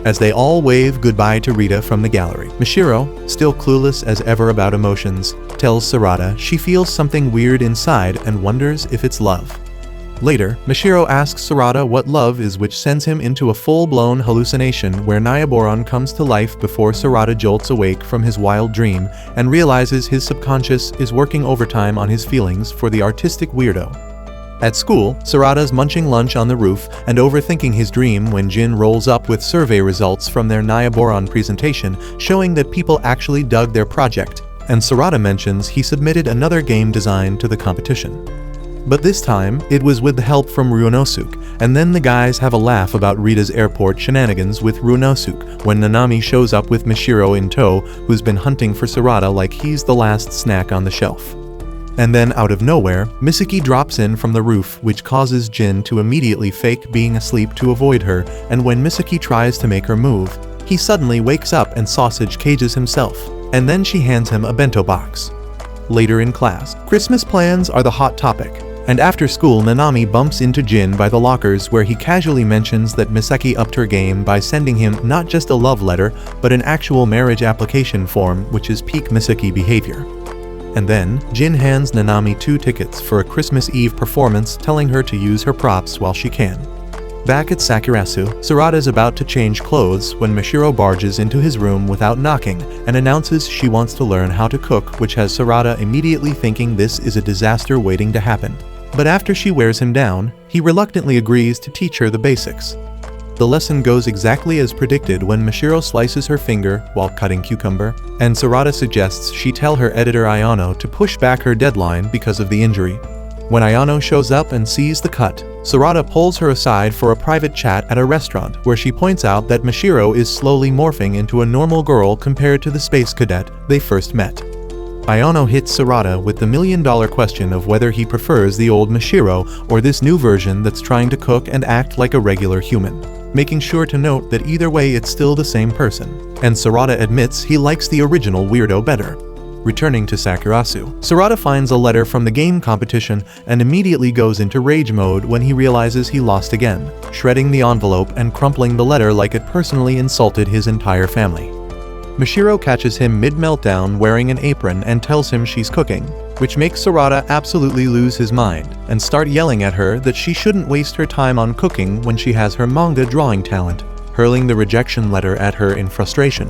As they all wave goodbye to Rita from the gallery, Mishiro, still clueless as ever about emotions, tells Sarada she feels something weird inside and wonders if it's love. Later, Mishiro asks Sarada what love is, which sends him into a full-blown hallucination where Nyaboran comes to life before Sarada jolts awake from his wild dream and realizes his subconscious is working overtime on his feelings for the artistic weirdo. At school, Sarada's munching lunch on the roof and overthinking his dream when Jin rolls up with survey results from their Nyaboran presentation showing that people actually dug their project, and Sarada mentions he submitted another game design to the competition. But this time, it was with the help from Runosuke, and then the guys have a laugh about Rita's airport shenanigans with Runosuke when Nanami shows up with Mishiro in tow, who's been hunting for Sarada like he's the last snack on the shelf. And then out of nowhere, Misaki drops in from the roof, which causes Jin to immediately fake being asleep to avoid her, and when Misaki tries to make her move, he suddenly wakes up and sausage cages himself, and then she hands him a bento box. Later in class, Christmas plans are the hot topic, and after school Nanami bumps into Jin by the lockers where he casually mentions that Misaki upped her game by sending him not just a love letter, but an actual marriage application form, which is peak Misaki behavior. And then, Jin hands Nanami 2 tickets for a Christmas Eve performance, telling her to use her props while she can. Back at Sakurasu, Sarada is about to change clothes when Mishiro barges into his room without knocking and announces she wants to learn how to cook, which has Sarada immediately thinking this is a disaster waiting to happen. But after she wears him down, he reluctantly agrees to teach her the basics. The lesson goes exactly as predicted when Mishiro slices her finger while cutting cucumber, and Sarada suggests she tell her editor Ayano to push back her deadline because of the injury. When Ayano shows up and sees the cut, Sarada pulls her aside for a private chat at a restaurant where she points out that Mishiro is slowly morphing into a normal girl compared to the space cadet they first met. Ayano hits Sarada with the million-dollar question of whether he prefers the old Mishiro or this new version that's trying to cook and act like a regular human, making sure to note that either way it's still the same person, and Sarada admits he likes the original weirdo better. Returning to Sakurasu, Sarada finds a letter from the game competition and immediately goes into rage mode when he realizes he lost again, shredding the envelope and crumpling the letter like it personally insulted his entire family. Mishiro catches him mid-meltdown wearing an apron and tells him she's cooking, which makes Sarada absolutely lose his mind and start yelling at her that she shouldn't waste her time on cooking when she has her manga drawing talent, hurling the rejection letter at her in frustration.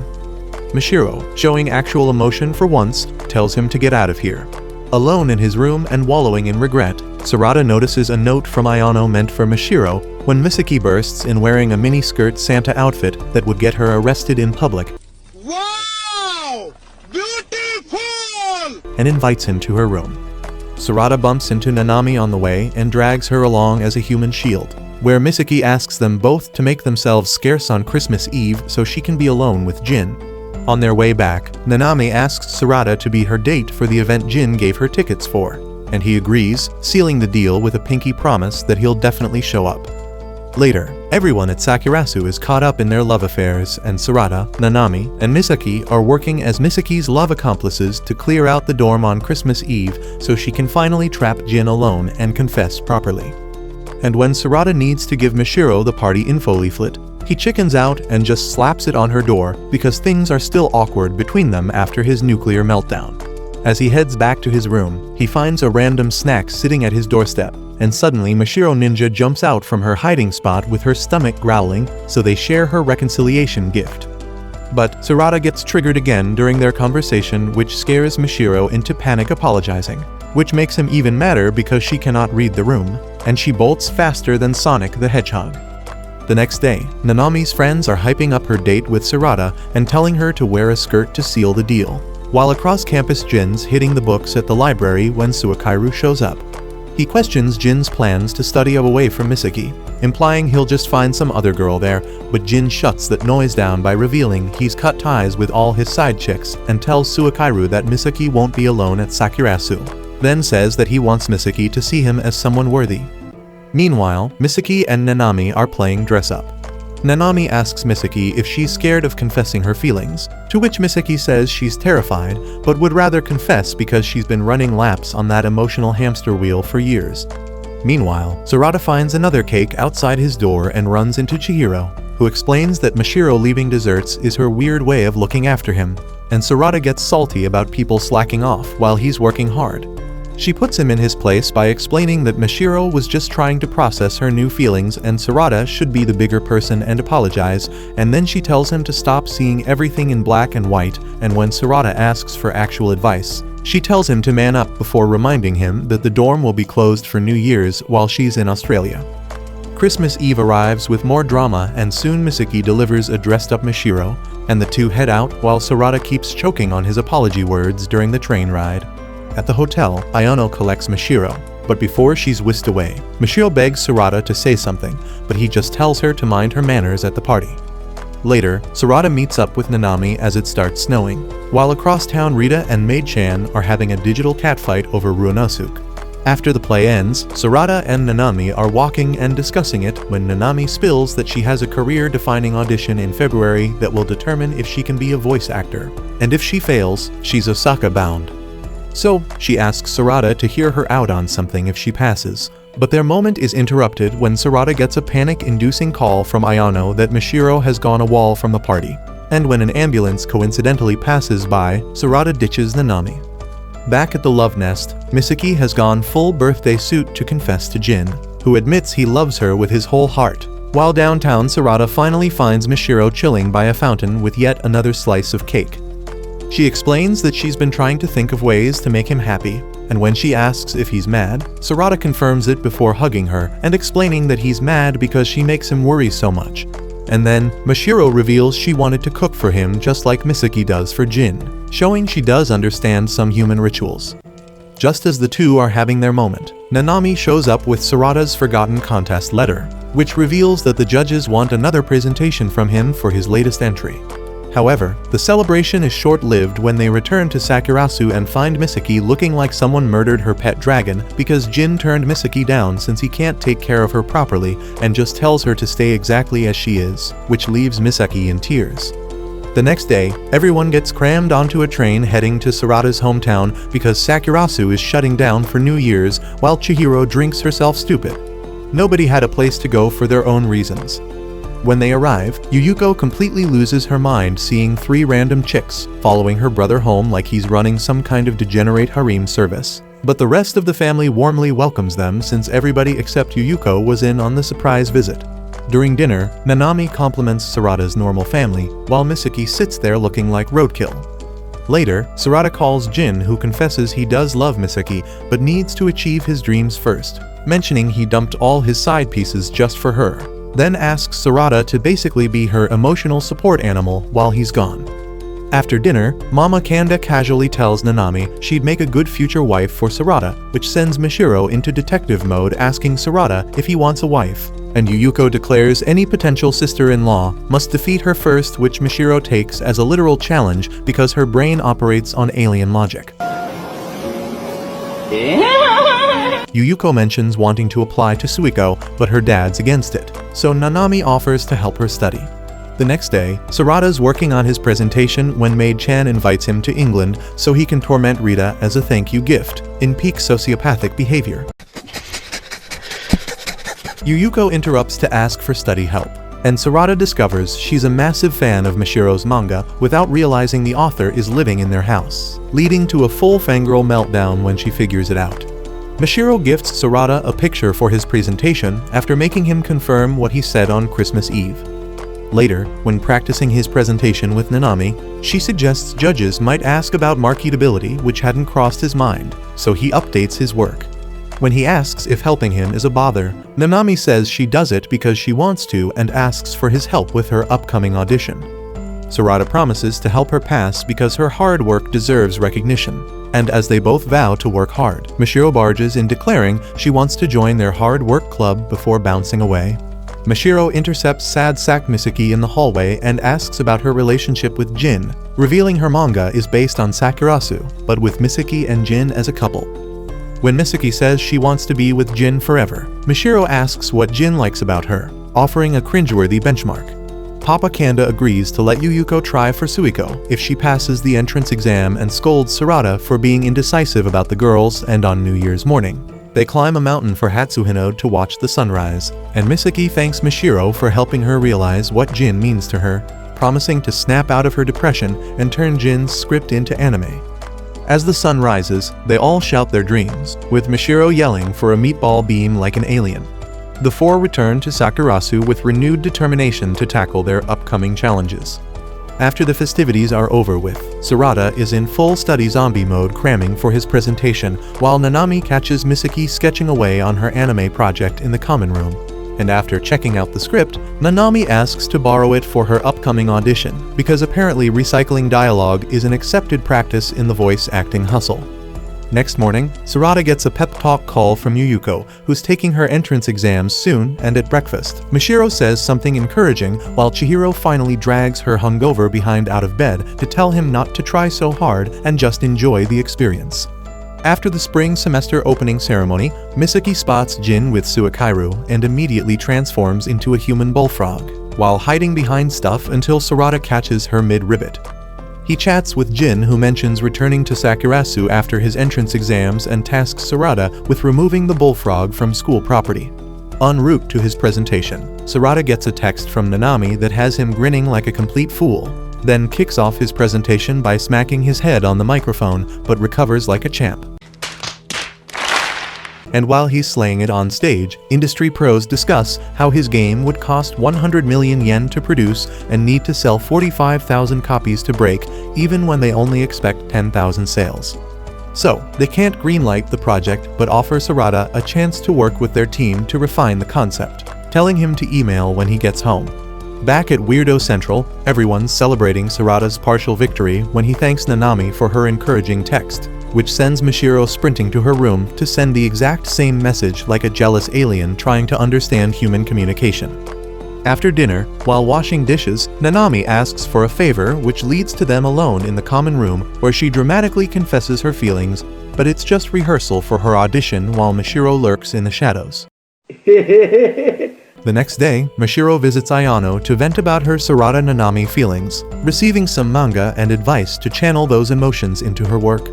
Mishiro, showing actual emotion for once, tells him to get out of here. Alone in his room and wallowing in regret, Sarada notices a note from Ayano meant for Mishiro when Misaki bursts in wearing a mini-skirt Santa outfit that would get her arrested in public. Wow! Beautiful! And invites him to her room. Sarada bumps into Nanami on the way and drags her along as a human shield, where Misaki asks them both to make themselves scarce on Christmas Eve so she can be alone with Jin. On their way back, Nanami asks Sarada to be her date for the event Jin gave her tickets for, and he agrees, sealing the deal with a pinky promise that he'll definitely show up. Later, Everyone at Sakurasu is caught up in their love affairs, and Sarada, Nanami, and Misaki are working as Misaki's love accomplices to clear out the dorm on Christmas Eve so she can finally trap Jin alone and confess properly. And when Sarada needs to give Mishiro the party info leaflet, he chickens out and just slaps it on her door because things are still awkward between them after his nuclear meltdown. As he heads back to his room, he finds a random snack sitting at his doorstep, and suddenly Mishiro Ninja jumps out from her hiding spot with her stomach growling, so they share her reconciliation gift. But Sarada gets triggered again during their conversation, which scares Mishiro into panic apologizing, which makes him even madder because she cannot read the room, and she bolts faster than Sonic the Hedgehog. The next day, Nanami's friends are hyping up her date with Sarada and telling her to wear a skirt to seal the deal, while across campus Jin's hitting the books at the library when Suikairu shows up. He questions Jin's plans to study away from Misaki, implying he'll just find some other girl there, but Jin shuts that noise down by revealing he's cut ties with all his side chicks and tells Suikairu that Misaki won't be alone at Sakurasu, then says that he wants Misaki to see him as someone worthy. Meanwhile, Misaki and Nanami are playing dress-up. Nanami asks Misaki if she's scared of confessing her feelings, to which Misaki says she's terrified, but would rather confess because she's been running laps on that emotional hamster wheel for years. Meanwhile, Sarada finds another cake outside his door and runs into Chihiro, who explains that Mishiro leaving desserts is her weird way of looking after him, and Sarada gets salty about people slacking off while he's working hard. She puts him in his place by explaining that Mishiro was just trying to process her new feelings and Sarada should be the bigger person and apologize, and then she tells him to stop seeing everything in black and white, and when Sarada asks for actual advice, she tells him to man up before reminding him that the dorm will be closed for New Year's while she's in Australia. Christmas Eve arrives with more drama, and soon Misaki delivers a dressed-up Mishiro, and the two head out while Sarada keeps choking on his apology words during the train ride. At the hotel, Ayano collects Mishiro, but before she's whisked away, Mishiro begs Sarada to say something, but he just tells her to mind her manners at the party. Later, Sarada meets up with Nanami as it starts snowing, while across town Rita and Maid-chan are having a digital catfight over Ruonosuke. After the play ends, Sarada and Nanami are walking and discussing it when Nanami spills that she has a career-defining audition in February that will determine if she can be a voice actor, and if she fails, she's Osaka-bound. So, she asks Sarada to hear her out on something if she passes, but their moment is interrupted when Sarada gets a panic-inducing call from Ayano that Mishiro has gone AWOL from the party, and when an ambulance coincidentally passes by, Sarada ditches Nanami. Back at the love nest, Misaki has gone full birthday suit to confess to Jin, who admits he loves her with his whole heart, while downtown Sarada finally finds Mishiro chilling by a fountain with yet another slice of cake. She explains that she's been trying to think of ways to make him happy, and when she asks if he's mad, Sarada confirms it before hugging her and explaining that he's mad because she makes him worry so much. And then, Mishiro reveals she wanted to cook for him just like Misaki does for Jin, showing she does understand some human rituals. Just as the two are having their moment, Nanami shows up with Sarada's forgotten contest letter, which reveals that the judges want another presentation from him for his latest entry. However, the celebration is short-lived when they return to Sakurasu and find Misaki looking like someone murdered her pet dragon because Jin turned Misaki down since he can't take care of her properly and just tells her to stay exactly as she is, which leaves Misaki in tears. The next day, everyone gets crammed onto a train heading to Sarada's hometown because Sakurasu is shutting down for New Year's while Chihiro drinks herself stupid. Nobody had a place to go for their own reasons. When they arrive, Yuyuko completely loses her mind seeing 3 random chicks following her brother home like he's running some kind of degenerate harem service. But the rest of the family warmly welcomes them since everybody except Yuyuko was in on the surprise visit. During dinner, Nanami compliments Sarada's normal family, while Misaki sits there looking like roadkill. Later, Sarada calls Jin, who confesses he does love Misaki but needs to achieve his dreams first, mentioning he dumped all his side pieces just for her. Then asks Sarada to basically be her emotional support animal while he's gone. After dinner, Mama Kanda casually tells Nanami she'd make a good future wife for Sarada, which sends Mishiro into detective mode asking Sarada if he wants a wife, and Yuyuko declares any potential sister-in-law must defeat her first, which Mishiro takes as a literal challenge because her brain operates on alien logic. Yuyuko mentions wanting to apply to Suiko, but her dad's against it, so Nanami offers to help her study. The next day, Sarada's working on his presentation when Maid-chan invites him to England so he can torment Rita as a thank you gift, in peak sociopathic behavior. Yuyuko interrupts to ask for study help, and Sarada discovers she's a massive fan of Mishiro's manga without realizing the author is living in their house, leading to a full fangirl meltdown when she figures it out. Mishiro gifts Sarada a picture for his presentation after making him confirm what he said on Christmas Eve. Later, when practicing his presentation with Nanami, she suggests judges might ask about marketability, which hadn't crossed his mind, so he updates his work. When he asks if helping him is a bother, Nanami says she does it because she wants to and asks for his help with her upcoming audition. Sarada promises to help her pass because her hard work deserves recognition, and as they both vow to work hard, Mishiro barges in declaring she wants to join their hard work club before bouncing away. Mishiro intercepts sad sack Misaki in the hallway and asks about her relationship with Jin, revealing her manga is based on Sakurasu, but with Misaki and Jin as a couple. When Misaki says she wants to be with Jin forever, Mishiro asks what Jin likes about her, offering a cringeworthy benchmark. Papa Kanda agrees to let Yuyuko try for Suiko if she passes the entrance exam and scolds Sarada for being indecisive about the girls, and on New Year's morning, they climb a mountain for Hatsuhino to watch the sunrise, and Misaki thanks Mishiro for helping her realize what Jin means to her, promising to snap out of her depression and turn Jin's script into anime. As the sun rises, they all shout their dreams, with Mishiro yelling for a meatball beam like an alien. The four return to Sakurasu with renewed determination to tackle their upcoming challenges. After the festivities are over with, Sarada is in full study zombie mode cramming for his presentation, while Nanami catches Misaki sketching away on her anime project in the common room. And after checking out the script, Nanami asks to borrow it for her upcoming audition, because apparently recycling dialogue is an accepted practice in the voice acting hustle. Next morning, Sarada gets a pep talk call from Yuyuko, who's taking her entrance exams soon, and at breakfast, Mishiro says something encouraging while Chihiro finally drags her hungover behind out of bed to tell him not to try so hard and just enjoy the experience. After the spring semester opening ceremony, Misaki spots Jin with Suikairu and immediately transforms into a human bullfrog, while hiding behind stuff until Sarada catches her mid-ribbit. He chats with Jin, who mentions returning to Sakurasu after his entrance exams and tasks Sarada with removing the bullfrog from school property. En route to his presentation, Sarada gets a text from Nanami that has him grinning like a complete fool, then kicks off his presentation by smacking his head on the microphone, but recovers like a champ. And while he's slaying it on stage, industry pros discuss how his game would cost 100 million yen to produce and need to sell 45,000 copies to break, even when they only expect 10,000 sales. So, they can't greenlight the project but offer Sarada a chance to work with their team to refine the concept, telling him to email when he gets home. Back at Weirdo Central, everyone's celebrating Sarada's partial victory when he thanks Nanami for her encouraging text, which sends Mishiro sprinting to her room to send the exact same message like a jealous alien trying to understand human communication. After dinner, while washing dishes, Nanami asks for a favor, which leads to them alone in the common room where she dramatically confesses her feelings, but it's just rehearsal for her audition while Mishiro lurks in the shadows. The next day, Mishiro visits Ayano to vent about her Sarada Nanami feelings, receiving some manga and advice to channel those emotions into her work.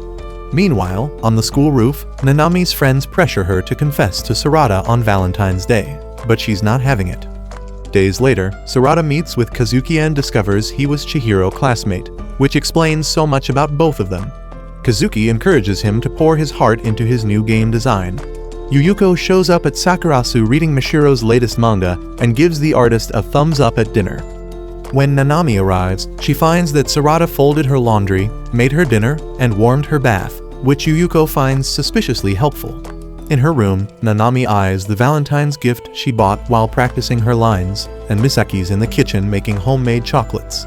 Meanwhile, on the school roof, Nanami's friends pressure her to confess to Sarada on Valentine's Day, but she's not having it. Days later, Sarada meets with Kazuki and discovers he was Chihiro's classmate, which explains so much about both of them. Kazuki encourages him to pour his heart into his new game design. Yuyuko shows up at Sakurasu reading Mishiro's latest manga and gives the artist a thumbs up at dinner. When Nanami arrives, she finds that Sarada folded her laundry, made her dinner, and warmed her bath, which Yuyuko finds suspiciously helpful. In her room, Nanami eyes the Valentine's gift she bought while practicing her lines, and Misaki's in the kitchen making homemade chocolates.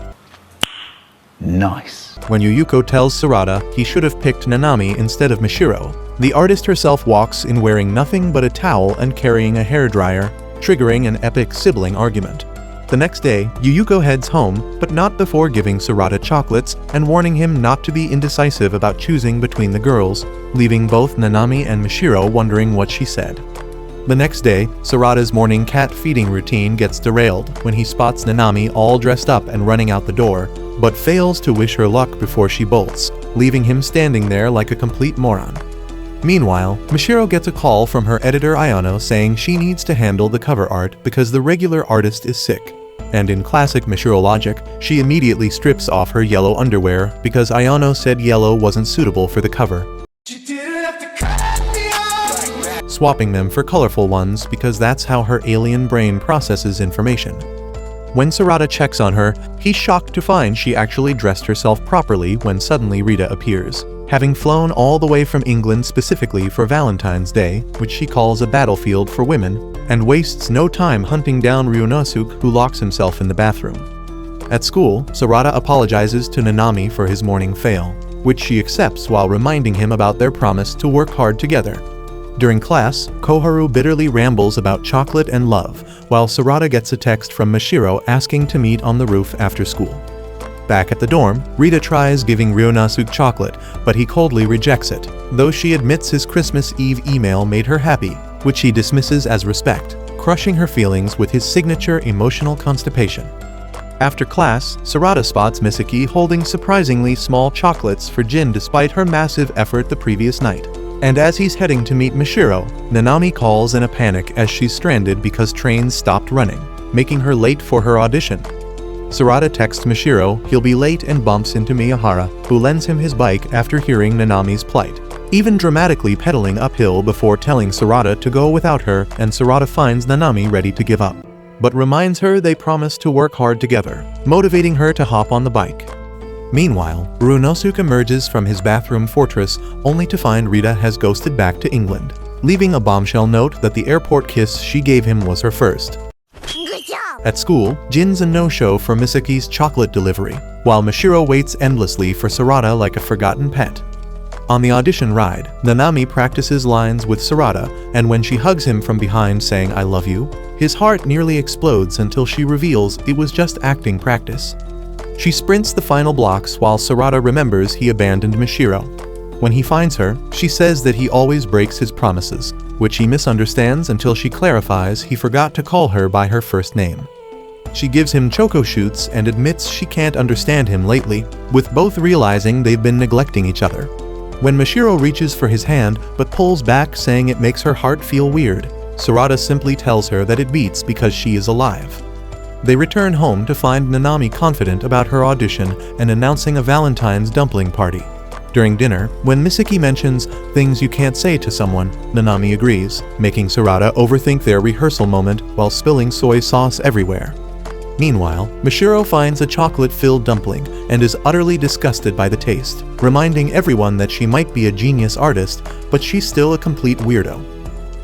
Nice. When Yuyuko tells Sarada he should have picked Nanami instead of Mishiro, the artist herself walks in wearing nothing but a towel and carrying a hairdryer, triggering an epic sibling argument. The next day, Yuyuko heads home, but not before giving Sarada chocolates and warning him not to be indecisive about choosing between the girls, leaving both Nanami and Mishiro wondering what she said. The next day, Sarada's morning cat feeding routine gets derailed when he spots Nanami all dressed up and running out the door, but fails to wish her luck before she bolts, leaving him standing there like a complete moron. Meanwhile, Mishiro gets a call from her editor Ayano saying she needs to handle the cover art because the regular artist is sick. And in classic Mishiro logic, she immediately strips off her yellow underwear because Ayano said yellow wasn't suitable for the cover, swapping them for colorful ones because that's how her alien brain processes information. When Sarada checks on her, he's shocked to find she actually dressed herself properly when suddenly Rita appears, having flown all the way from England specifically for Valentine's Day, which she calls a battlefield for women, and wastes no time hunting down Ryunosuke, who locks himself in the bathroom. At school, Sarada apologizes to Nanami for his morning fail, which she accepts while reminding him about their promise to work hard together. During class, Koharu bitterly rambles about chocolate and love, while Sarada gets a text from Mishiro asking to meet on the roof after school. Back at the dorm, Rita tries giving Ryunosuke chocolate, but he coldly rejects it, though she admits his Christmas Eve email made her happy, which he dismisses as respect, crushing her feelings with his signature emotional constipation. After class, Sarada spots Misaki holding surprisingly small chocolates for Jin despite her massive effort the previous night. And as he's heading to meet Mishiro, Nanami calls in a panic as she's stranded because trains stopped running, making her late for her audition. Sarada texts Mishiro he'll be late and bumps into Miyahara, who lends him his bike after hearing Nanami's plight, even dramatically pedaling uphill before telling Sarada to go without her, and Sarada finds Nanami ready to give up, but reminds her they promised to work hard together, motivating her to hop on the bike. Meanwhile, Ryunosuke emerges from his bathroom fortress only to find Rita has ghosted back to England, leaving a bombshell note that the airport kiss she gave him was her first. At school, Jin's a no-show for Misaki's chocolate delivery, while Mishiro waits endlessly for Sarada like a forgotten pet. On the audition ride, Nanami practices lines with Sarada, and when she hugs him from behind saying "I love you," his heart nearly explodes until she reveals it was just acting practice. She sprints the final blocks while Sarada remembers he abandoned Mishiro. When he finds her, she says that he always breaks his promises, which he misunderstands until she clarifies he forgot to call her by her first name. She gives him choco shoots and admits she can't understand him lately, with both realizing they've been neglecting each other. When Mishiro reaches for his hand but pulls back saying it makes her heart feel weird, Sarada simply tells her that it beats because she is alive. They return home to find Nanami confident about her audition and announcing a Valentine's dumpling party. During dinner, when Misaki mentions things you can't say to someone, Nanami agrees, making Sarada overthink their rehearsal moment while spilling soy sauce everywhere. Meanwhile, Mishiro finds a chocolate-filled dumpling and is utterly disgusted by the taste, reminding everyone that she might be a genius artist, but she's still a complete weirdo.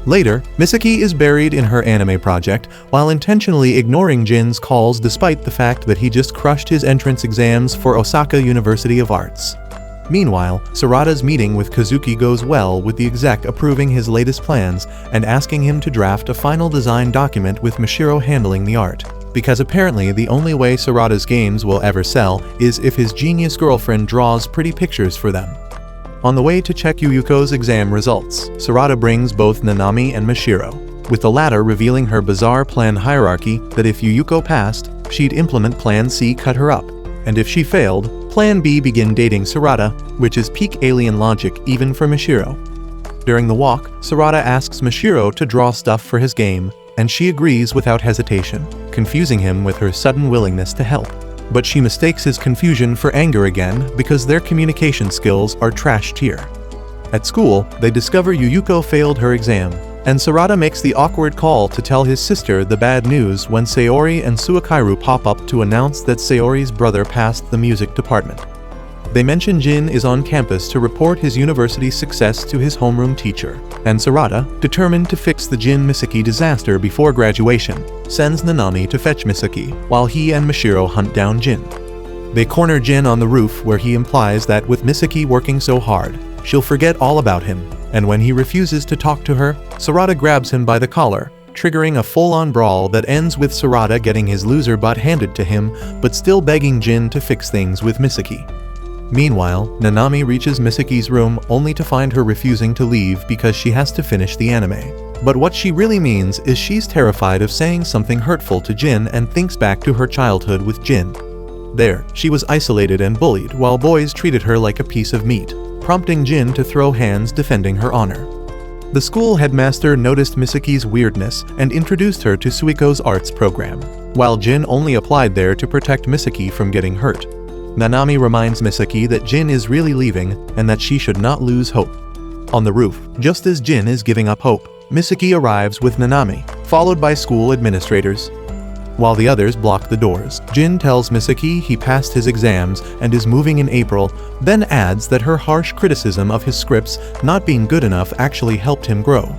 Later, Misaki is buried in her anime project while intentionally ignoring Jin's calls despite the fact that he just crushed his entrance exams for Osaka University of Arts. Meanwhile, Sarada's meeting with Kazuki goes well, with the exec approving his latest plans and asking him to draft a final design document with Mishiro handling the art, because apparently the only way Sarada's games will ever sell is if his genius girlfriend draws pretty pictures for them. On the way to check Yuyuko's exam results, Sarada brings both Nanami and Mishiro, with the latter revealing her bizarre plan hierarchy that if Yuyuko passed, she'd implement Plan C, cut her up, and if she failed, Plan B, begin dating Sarada, which is peak alien logic even for Mishiro. During the walk, Sarada asks Mishiro to draw stuff for his game, and she agrees without hesitation, confusing him with her sudden willingness to help. But she mistakes his confusion for anger again because their communication skills are trashed here. At school, they discover Yuyuko failed her exam, and Sarada makes the awkward call to tell his sister the bad news when Sayori and Suakairu pop up to announce that Sayori's brother passed the music department. They mention Jin is on campus to report his university success to his homeroom teacher, and Sarada, determined to fix the Jin-Misaki disaster before graduation, sends Nanami to fetch Misaki, while he and Mishiro hunt down Jin. They corner Jin on the roof where he implies that with Misaki working so hard, she'll forget all about him, and when he refuses to talk to her, Sarada grabs him by the collar, triggering a full-on brawl that ends with Sarada getting his loser butt handed to him, but still begging Jin to fix things with Misaki. Meanwhile, Nanami reaches Misaki's room only to find her refusing to leave because she has to finish the anime. But what she really means is she's terrified of saying something hurtful to Jin and thinks back to her childhood with Jin. There, she was isolated and bullied while boys treated her like a piece of meat, prompting Jin to throw hands defending her honor. The school headmaster noticed Misaki's weirdness and introduced her to Suiko's arts program, while Jin only applied there to protect Misaki from getting hurt. Nanami reminds Misaki that Jin is really leaving and that she should not lose hope. On the roof, just as Jin is giving up hope, Misaki arrives with Nanami, followed by school administrators. While the others block the doors, Jin tells Misaki he passed his exams and is moving in April, then adds that her harsh criticism of his scripts not being good enough actually helped him grow.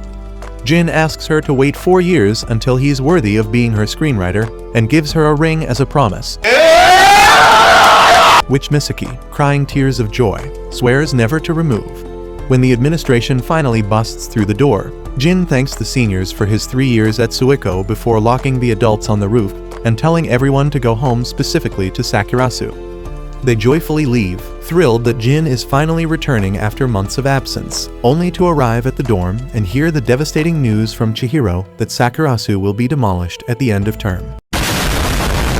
Jin asks her to wait 4 years until he is worthy of being her screenwriter and gives her a ring as a promise, which Misaki, crying tears of joy, swears never to remove. When the administration finally busts through the door, Jin thanks the seniors for his 3 years at Suiko before locking the adults on the roof and telling everyone to go home, specifically to Sakurasu. They joyfully leave, thrilled that Jin is finally returning after months of absence, only to arrive at the dorm and hear the devastating news from Chihiro that Sakurasu will be demolished at the end of term.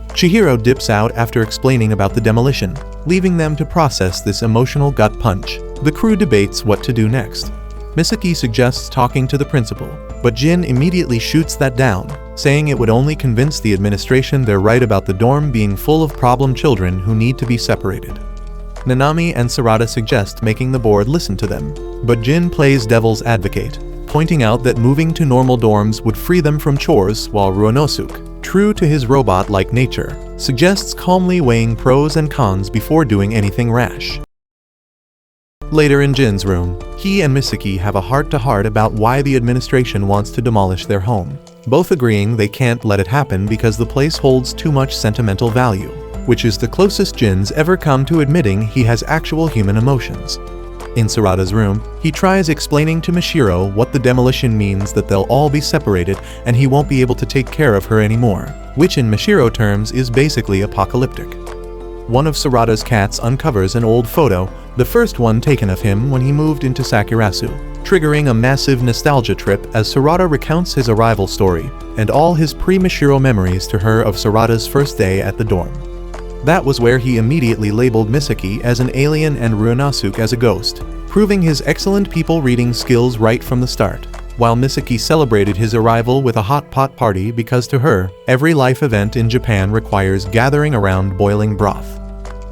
Chihiro dips out after explaining about the demolition, leaving them to process this emotional gut punch. The crew debates what to do next. Misaki suggests talking to the principal, but Jin immediately shoots that down, saying it would only convince the administration they're right about the dorm being full of problem children who need to be separated. Nanami and Sarada suggest making the board listen to them, but Jin plays devil's advocate, pointing out that moving to normal dorms would free them from chores, while Ruonosuke, true to his robot-like nature, suggests calmly weighing pros and cons before doing anything rash. Later in Jin's room, he and Misaki have a heart-to-heart about why the administration wants to demolish their home, both agreeing they can't let it happen because the place holds too much sentimental value, which is the closest Jin's ever come to admitting he has actual human emotions. In Sarada's room, he tries explaining to Mishiro what the demolition means, that they'll all be separated and he won't be able to take care of her anymore, which in Mishiro terms is basically apocalyptic. One of Sarada's cats uncovers an old photo, the first one taken of him when he moved into Sakurasu, triggering a massive nostalgia trip as Sarada recounts his arrival story and all his pre-Mishiro memories to her of Sarada's first day at the dorm. That was where he immediately labeled Misaki as an alien and Ruonosuke as a ghost, proving his excellent people-reading skills right from the start, while Misaki celebrated his arrival with a hot pot party because to her, every life event in Japan requires gathering around boiling broth.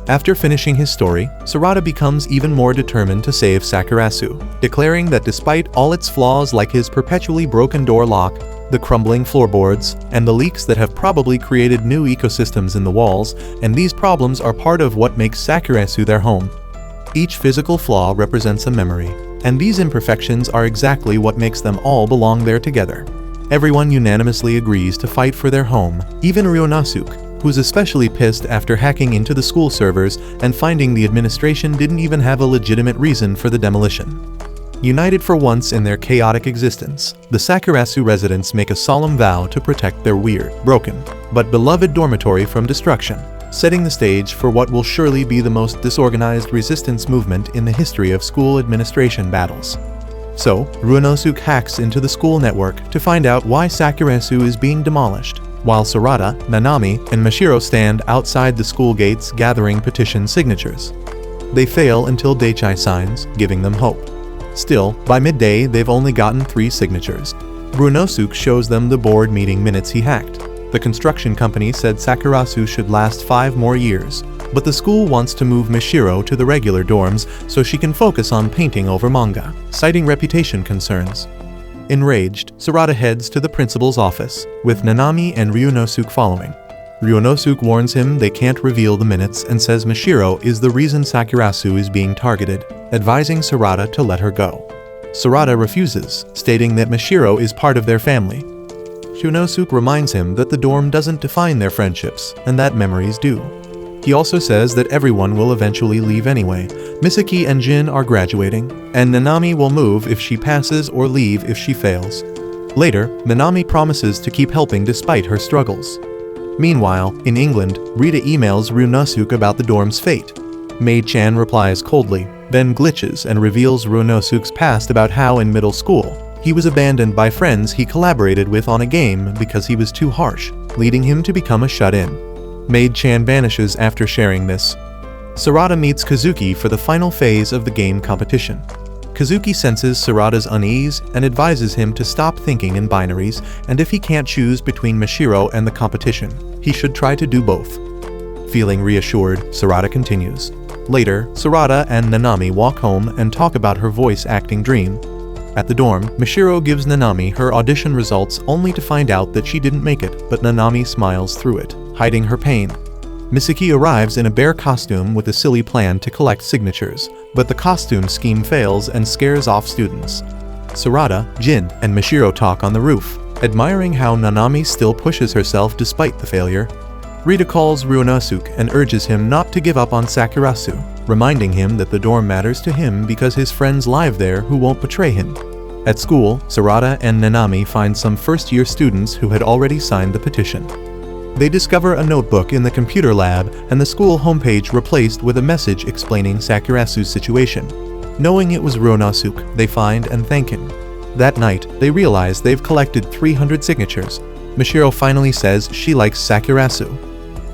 After finishing his story, Sarada becomes even more determined to save Sakurasu, declaring that despite all its flaws like his perpetually broken door lock, the crumbling floorboards, and the leaks that have probably created new ecosystems in the walls, and these problems are part of what makes Sakurasu their home. Each physical flaw represents a memory, and these imperfections are exactly what makes them all belong there together. Everyone unanimously agrees to fight for their home, even Ruonosuke, who's especially pissed after hacking into the school servers and finding the administration didn't even have a legitimate reason for the demolition. United for once in their chaotic existence, the Sakurasu residents make a solemn vow to protect their weird, broken, but beloved dormitory from destruction, setting the stage for what will surely be the most disorganized resistance movement in the history of school administration battles. So, Ruonosuke hacks into the school network to find out why Sakurasu is being demolished, while Sarada, Nanami, and Mishiro stand outside the school gates gathering petition signatures. They fail until Daichai signs, giving them hope. Still, by midday they've only gotten 3 signatures. Ruonosuke shows them the board meeting minutes he hacked. The construction company said Sakurasu should last 5 more years, but the school wants to move Mishiro to the regular dorms so she can focus on painting over manga, citing reputation concerns. Enraged, Sarada heads to the principal's office, with Nanami and Ruonosuke following. Ruonosuke warns him they can't reveal the minutes and says Mishiro is the reason Sakurasu is being targeted, advising Sarada to let her go. Sarada refuses, stating that Mishiro is part of their family. Ruonosuke reminds him that the dorm doesn't define their friendships, and that memories do. He also says that everyone will eventually leave anyway. Misaki and Jin are graduating, and Nanami will move if she passes or leave if she fails. Later, Nanami promises to keep helping despite her struggles. Meanwhile, in England, Rita emails Ruonosuke about the dorm's fate. Mei-chan replies coldly, then glitches and reveals Ruonosuke's past about how in middle school, He was abandoned by friends he collaborated with on a game because he was too harsh, leading him to become a shut-in. Maid-chan vanishes after sharing this. Sarada meets Kazuki for the final phase of the game competition. Kazuki senses Sarada's unease and advises him to stop thinking in binaries, and if he can't choose between Mashiro and the competition, he should try to do both. Feeling reassured, Sarada continues. Later, Sarada and Nanami walk home and talk about her voice acting dream. At the dorm, Mashiro gives Nanami her audition results only to find out that she didn't make it, but Nanami smiles through it, hiding her pain. Misaki arrives in a bear costume with a silly plan to collect signatures, but the costume scheme fails and scares off students. Sarada, Jin, and Mashiro talk on the roof, admiring how Nanami still pushes herself despite the failure. Rita calls Ryunosuke and urges him not to give up on Sakurasu, reminding him that the dorm matters to him because his friends live there who won't betray him. At school, Sarada and Nanami find some first-year students who had already signed the petition. They discover a notebook in the computer lab and the school homepage replaced with a message explaining Sakurasu's situation. Knowing it was Ryunosuke, they find and thank him. That night, they realize they've collected 300 signatures. Mashiro finally says she likes Sakurasu.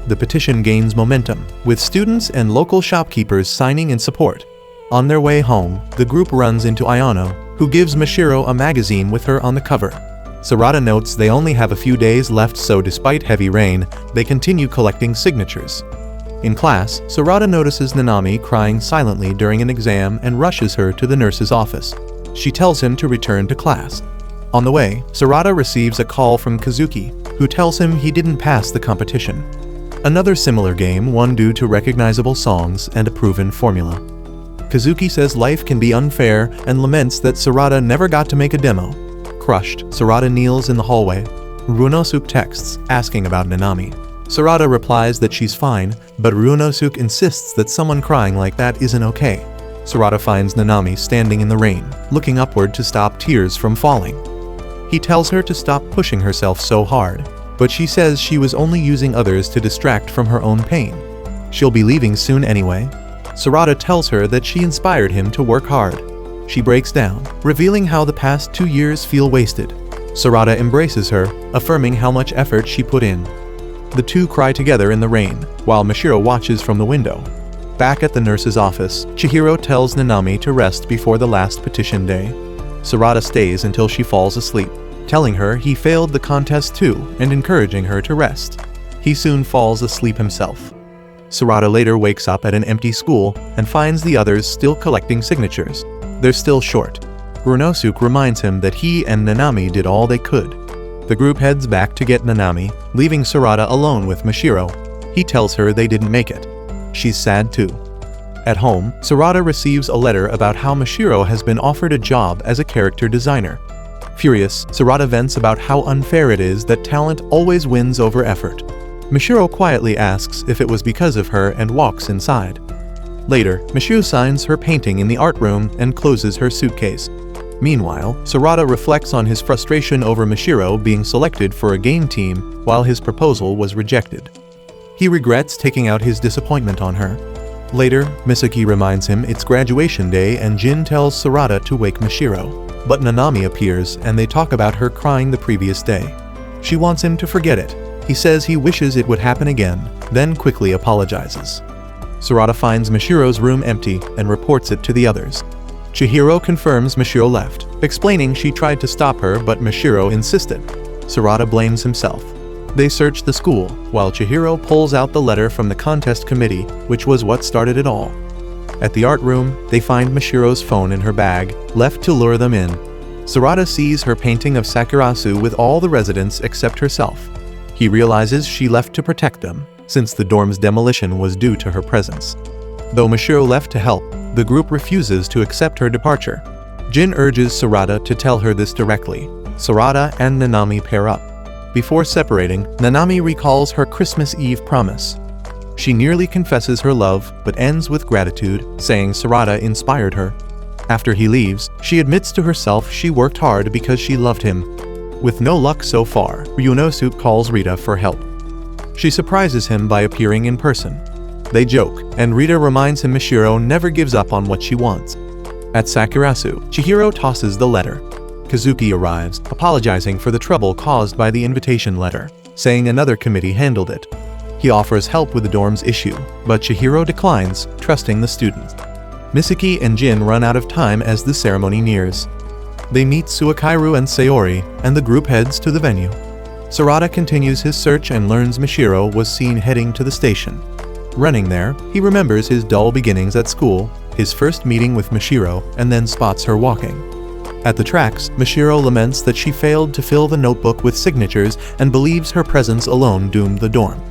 The petition gains momentum, with students and local shopkeepers signing in support. On their way home, the group runs into Ayano, who gives Mashiro a magazine with her on the cover. Sarada notes they only have a few days left, so despite heavy rain, they continue collecting signatures. In class, Sarada notices Nanami crying silently during an exam and rushes her to the nurse's office. She tells him to return to class. On the way, Sarada receives a call from Kazuki, who tells him he didn't pass the competition. Another similar game won due to recognizable songs and a proven formula. Kazuki says life can be unfair and laments that Sarada never got to make a demo. Crushed, Sarada kneels in the hallway. Ryunosuke texts, asking about Nanami. Sarada replies that she's fine, but Ryunosuke insists that someone crying like that isn't okay. Sarada finds Nanami standing in the rain, looking upward to stop tears from falling. He tells her to stop pushing herself so hard, but she says she was only using others to distract from her own pain. She'll be leaving soon anyway. Sarada tells her that she inspired him to work hard. She breaks down, revealing how the past 2 years feel wasted. Sarada embraces her, affirming how much effort she put in. The two cry together in the rain, while Mashiro watches from the window. Back at the nurse's office, Chihiro tells Nanami to rest before the last petition day. Sarada stays until she falls asleep, telling her he failed the contest too and encouraging her to rest. He soon falls asleep himself. Sarada later wakes up at an empty school and finds the others still collecting signatures. They're still short. Ryunosuke reminds him that he and Nanami did all they could. The group heads back to get Nanami, leaving Sarada alone with Mashiro. He tells her they didn't make it. She's sad too. At home, Sarada receives a letter about how Mashiro has been offered a job as a character designer. Furious, Sarada vents about how unfair it is that talent always wins over effort. Mashiro quietly asks if it was because of her and walks inside. Later, Mashiro signs her painting in the art room and closes her suitcase. Meanwhile, Sarada reflects on his frustration over Mashiro being selected for a game team while his proposal was rejected. He regrets taking out his disappointment on her. Later, Misaki reminds him it's graduation day and Jin tells Sarada to wake Mashiro. But Nanami appears and they talk about her crying the previous day. She wants him to forget it. He says he wishes it would happen again, then quickly apologizes. Sarada finds Mashiro's room empty and reports it to the others. Chihiro confirms Mashiro left, explaining she tried to stop her but Mashiro insisted. Sarada blames himself. They search the school, while Chihiro pulls out the letter from the contest committee, which was what started it all. At the art room, they find Mashiro's phone in her bag, left to lure them in. Sarada sees her painting of Sakurasu with all the residents except herself. He realizes she left to protect them, since the dorm's demolition was due to her presence. Though Mashiro left to help, the group refuses to accept her departure. Jin urges Sarada to tell her this directly. Sarada and Nanami pair up. Before separating, Nanami recalls her Christmas Eve promise. She nearly confesses her love, but ends with gratitude, saying Sarada inspired her. After he leaves, she admits to herself she worked hard because she loved him. With no luck so far, Ryunosuke calls Rita for help. She surprises him by appearing in person. They joke, and Rita reminds him Mashiro never gives up on what she wants. At Sakurasu, Chihiro tosses the letter. Kazuki arrives, apologizing for the trouble caused by the invitation letter, saying another committee handled it. He offers help with the dorm's issue, but Chihiro declines, trusting the students. Misaki and Jin run out of time as the ceremony nears. They meet Suakairu and Sayori, and the group heads to the venue. Sarada continues his search and learns Mishiro was seen heading to the station. Running there, he remembers his dull beginnings at school, his first meeting with Mishiro, and then spots her walking. At the tracks, Mishiro laments that she failed to fill the notebook with signatures and believes her presence alone doomed the dorm.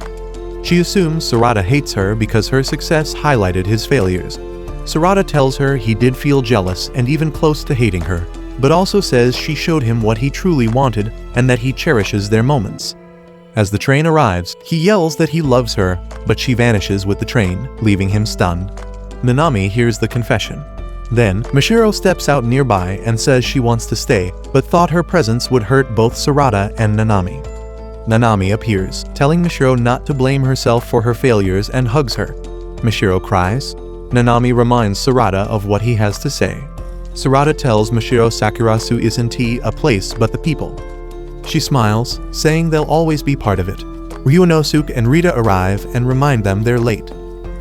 She assumes Sarada hates her because her success highlighted his failures. Sarada tells her he did feel jealous and even close to hating her, but also says she showed him what he truly wanted and that he cherishes their moments. As the train arrives, he yells that he loves her, but she vanishes with the train, leaving him stunned. Nanami hears the confession. Then, Mishiro steps out nearby and says she wants to stay, but thought her presence would hurt both Sarada and Nanami. Nanami appears, telling Mishiro not to blame herself for her failures and hugs her. Mishiro cries. Nanami reminds Sarada of what he has to say. Sarada tells Mishiro Sakurasu isn't a place but the people. She smiles, saying they'll always be part of it. Ryunosuke and Rita arrive and remind them they're late.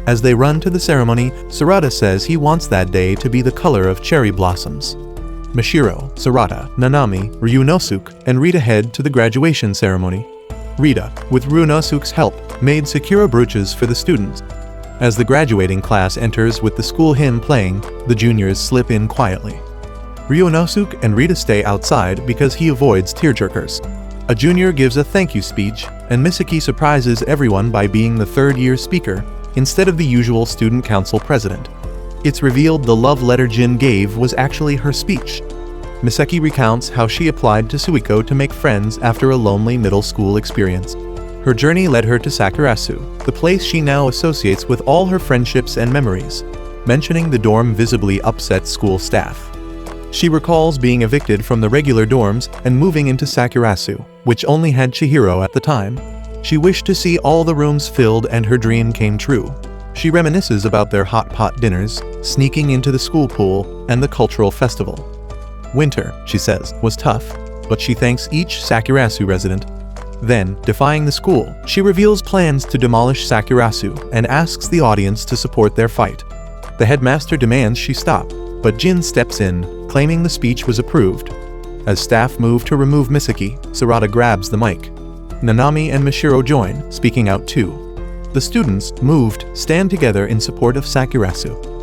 As they run to the ceremony, Sarada says he wants that day to be the color of cherry blossoms. Mishiro, Sarada, Nanami, Ryunosuke, and Rita head to the graduation ceremony. Rita, with Ryunosuke's help, made sakura brooches for the students. As the graduating class enters with the school hymn playing, the juniors slip in quietly. Ryunosuke and Rita stay outside because he avoids tearjerkers. A junior gives a thank you speech, and Misaki surprises everyone by being the third-year speaker, instead of the usual student council president. It's revealed the love letter Jin gave was actually her speech. Misaki recounts how she applied to Suiko to make friends after a lonely middle school experience. Her journey led her to Sakurasu, the place she now associates with all her friendships and memories. Mentioning the dorm visibly upset school staff. She recalls being evicted from the regular dorms and moving into Sakurasu, which only had Chihiro at the time. She wished to see all the rooms filled and her dream came true. She reminisces about their hot pot dinners, sneaking into the school pool, and the cultural festival. Winter, she says, was tough, but she thanks each Sakurasu resident. Then, defying the school, she reveals plans to demolish Sakurasu and asks the audience to support their fight. The headmaster demands she stop, but Jin steps in, claiming the speech was approved. As staff move to remove Misaki, Sarada grabs the mic. Nanami and Mishiro join, speaking out too. The students, moved, stand together in support of Sakurasu.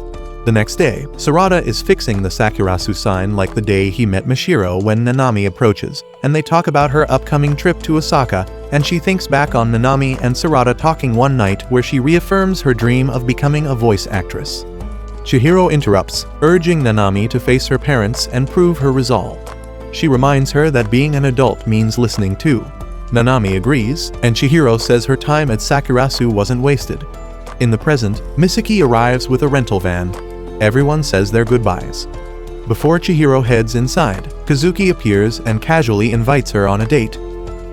The next day, Sarada is fixing the Sakurasu sign like the day he met Mishiro when Nanami approaches, and they talk about her upcoming trip to Osaka, and she thinks back on Nanami and Sarada talking one night where she reaffirms her dream of becoming a voice actress. Chihiro interrupts, urging Nanami to face her parents and prove her resolve. She reminds her that being an adult means listening too. Nanami agrees, and Chihiro says her time at Sakurasu wasn't wasted. In the present, Misaki arrives with a rental van. Everyone says their goodbyes. Before Chihiro heads inside, Kazuki appears and casually invites her on a date.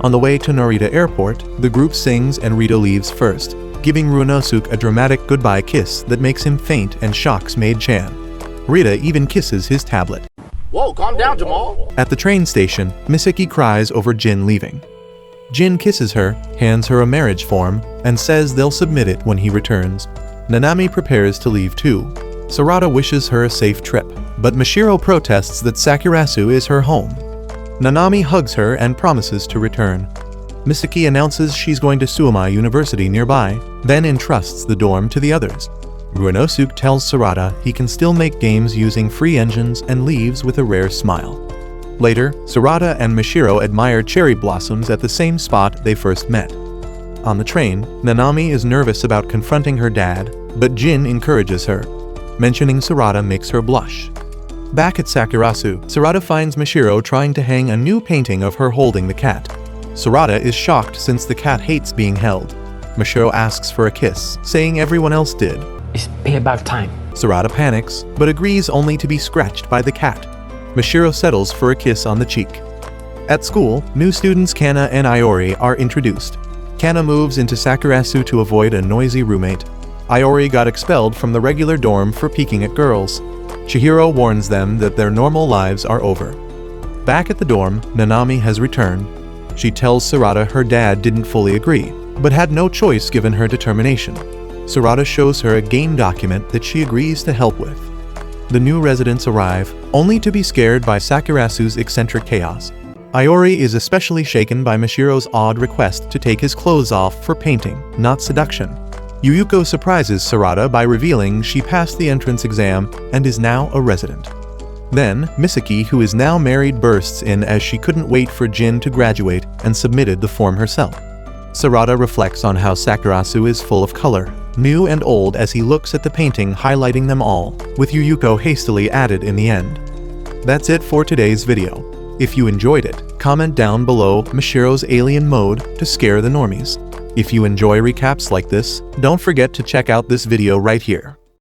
On the way to Narita Airport, the group sings and Rita leaves first, giving Ryunosuke a dramatic goodbye kiss that makes him faint and shocks Maid-chan. Rita even kisses his tablet. Whoa, calm down, Jamal. At the train station, Misaki cries over Jin leaving. Jin kisses her, hands her a marriage form, and says they'll submit it when he returns. Nanami prepares to leave too. Sarada wishes her a safe trip, but Mishiro protests that Sakurasu is her home. Nanami hugs her and promises to return. Misaki announces she's going to Suomai University nearby, then entrusts the dorm to the others. Ryunosuke tells Sarada he can still make games using free engines and leaves with a rare smile. Later, Sarada and Mishiro admire cherry blossoms at the same spot they first met. On the train, Nanami is nervous about confronting her dad, but Jin encourages her. Mentioning Sarada makes her blush. Back at Sakurasu, Sarada finds Mishiro trying to hang a new painting of her holding the cat. Sarada is shocked since the cat hates being held. Mishiro asks for a kiss, saying everyone else did. It's about time. Sarada panics, but agrees only to be scratched by the cat. Mishiro settles for a kiss on the cheek. At school, new students Kana and Iori are introduced. Kana moves into Sakurasu to avoid a noisy roommate. Iori got expelled from the regular dorm for peeking at girls. Chihiro warns them that their normal lives are over. Back at the dorm, Nanami has returned. She tells Sarada her dad didn't fully agree, but had no choice given her determination. Sarada shows her a game document that she agrees to help with. The new residents arrive, only to be scared by Sakurasu's eccentric chaos. Iori is especially shaken by Mishiro's odd request to take his clothes off for painting, not seduction. Yuyuko surprises Sarada by revealing she passed the entrance exam and is now a resident. Then, Misaki, who is now married, bursts in as she couldn't wait for Jin to graduate and submitted the form herself. Sarada reflects on how Sakurasu is full of color, new and old, as he looks at the painting highlighting them all, with Yuyuko hastily added in the end. That's it for today's video. If you enjoyed it, comment down below Mishiro's alien mode to scare the normies. If you enjoy recaps like this, don't forget to check out this video right here.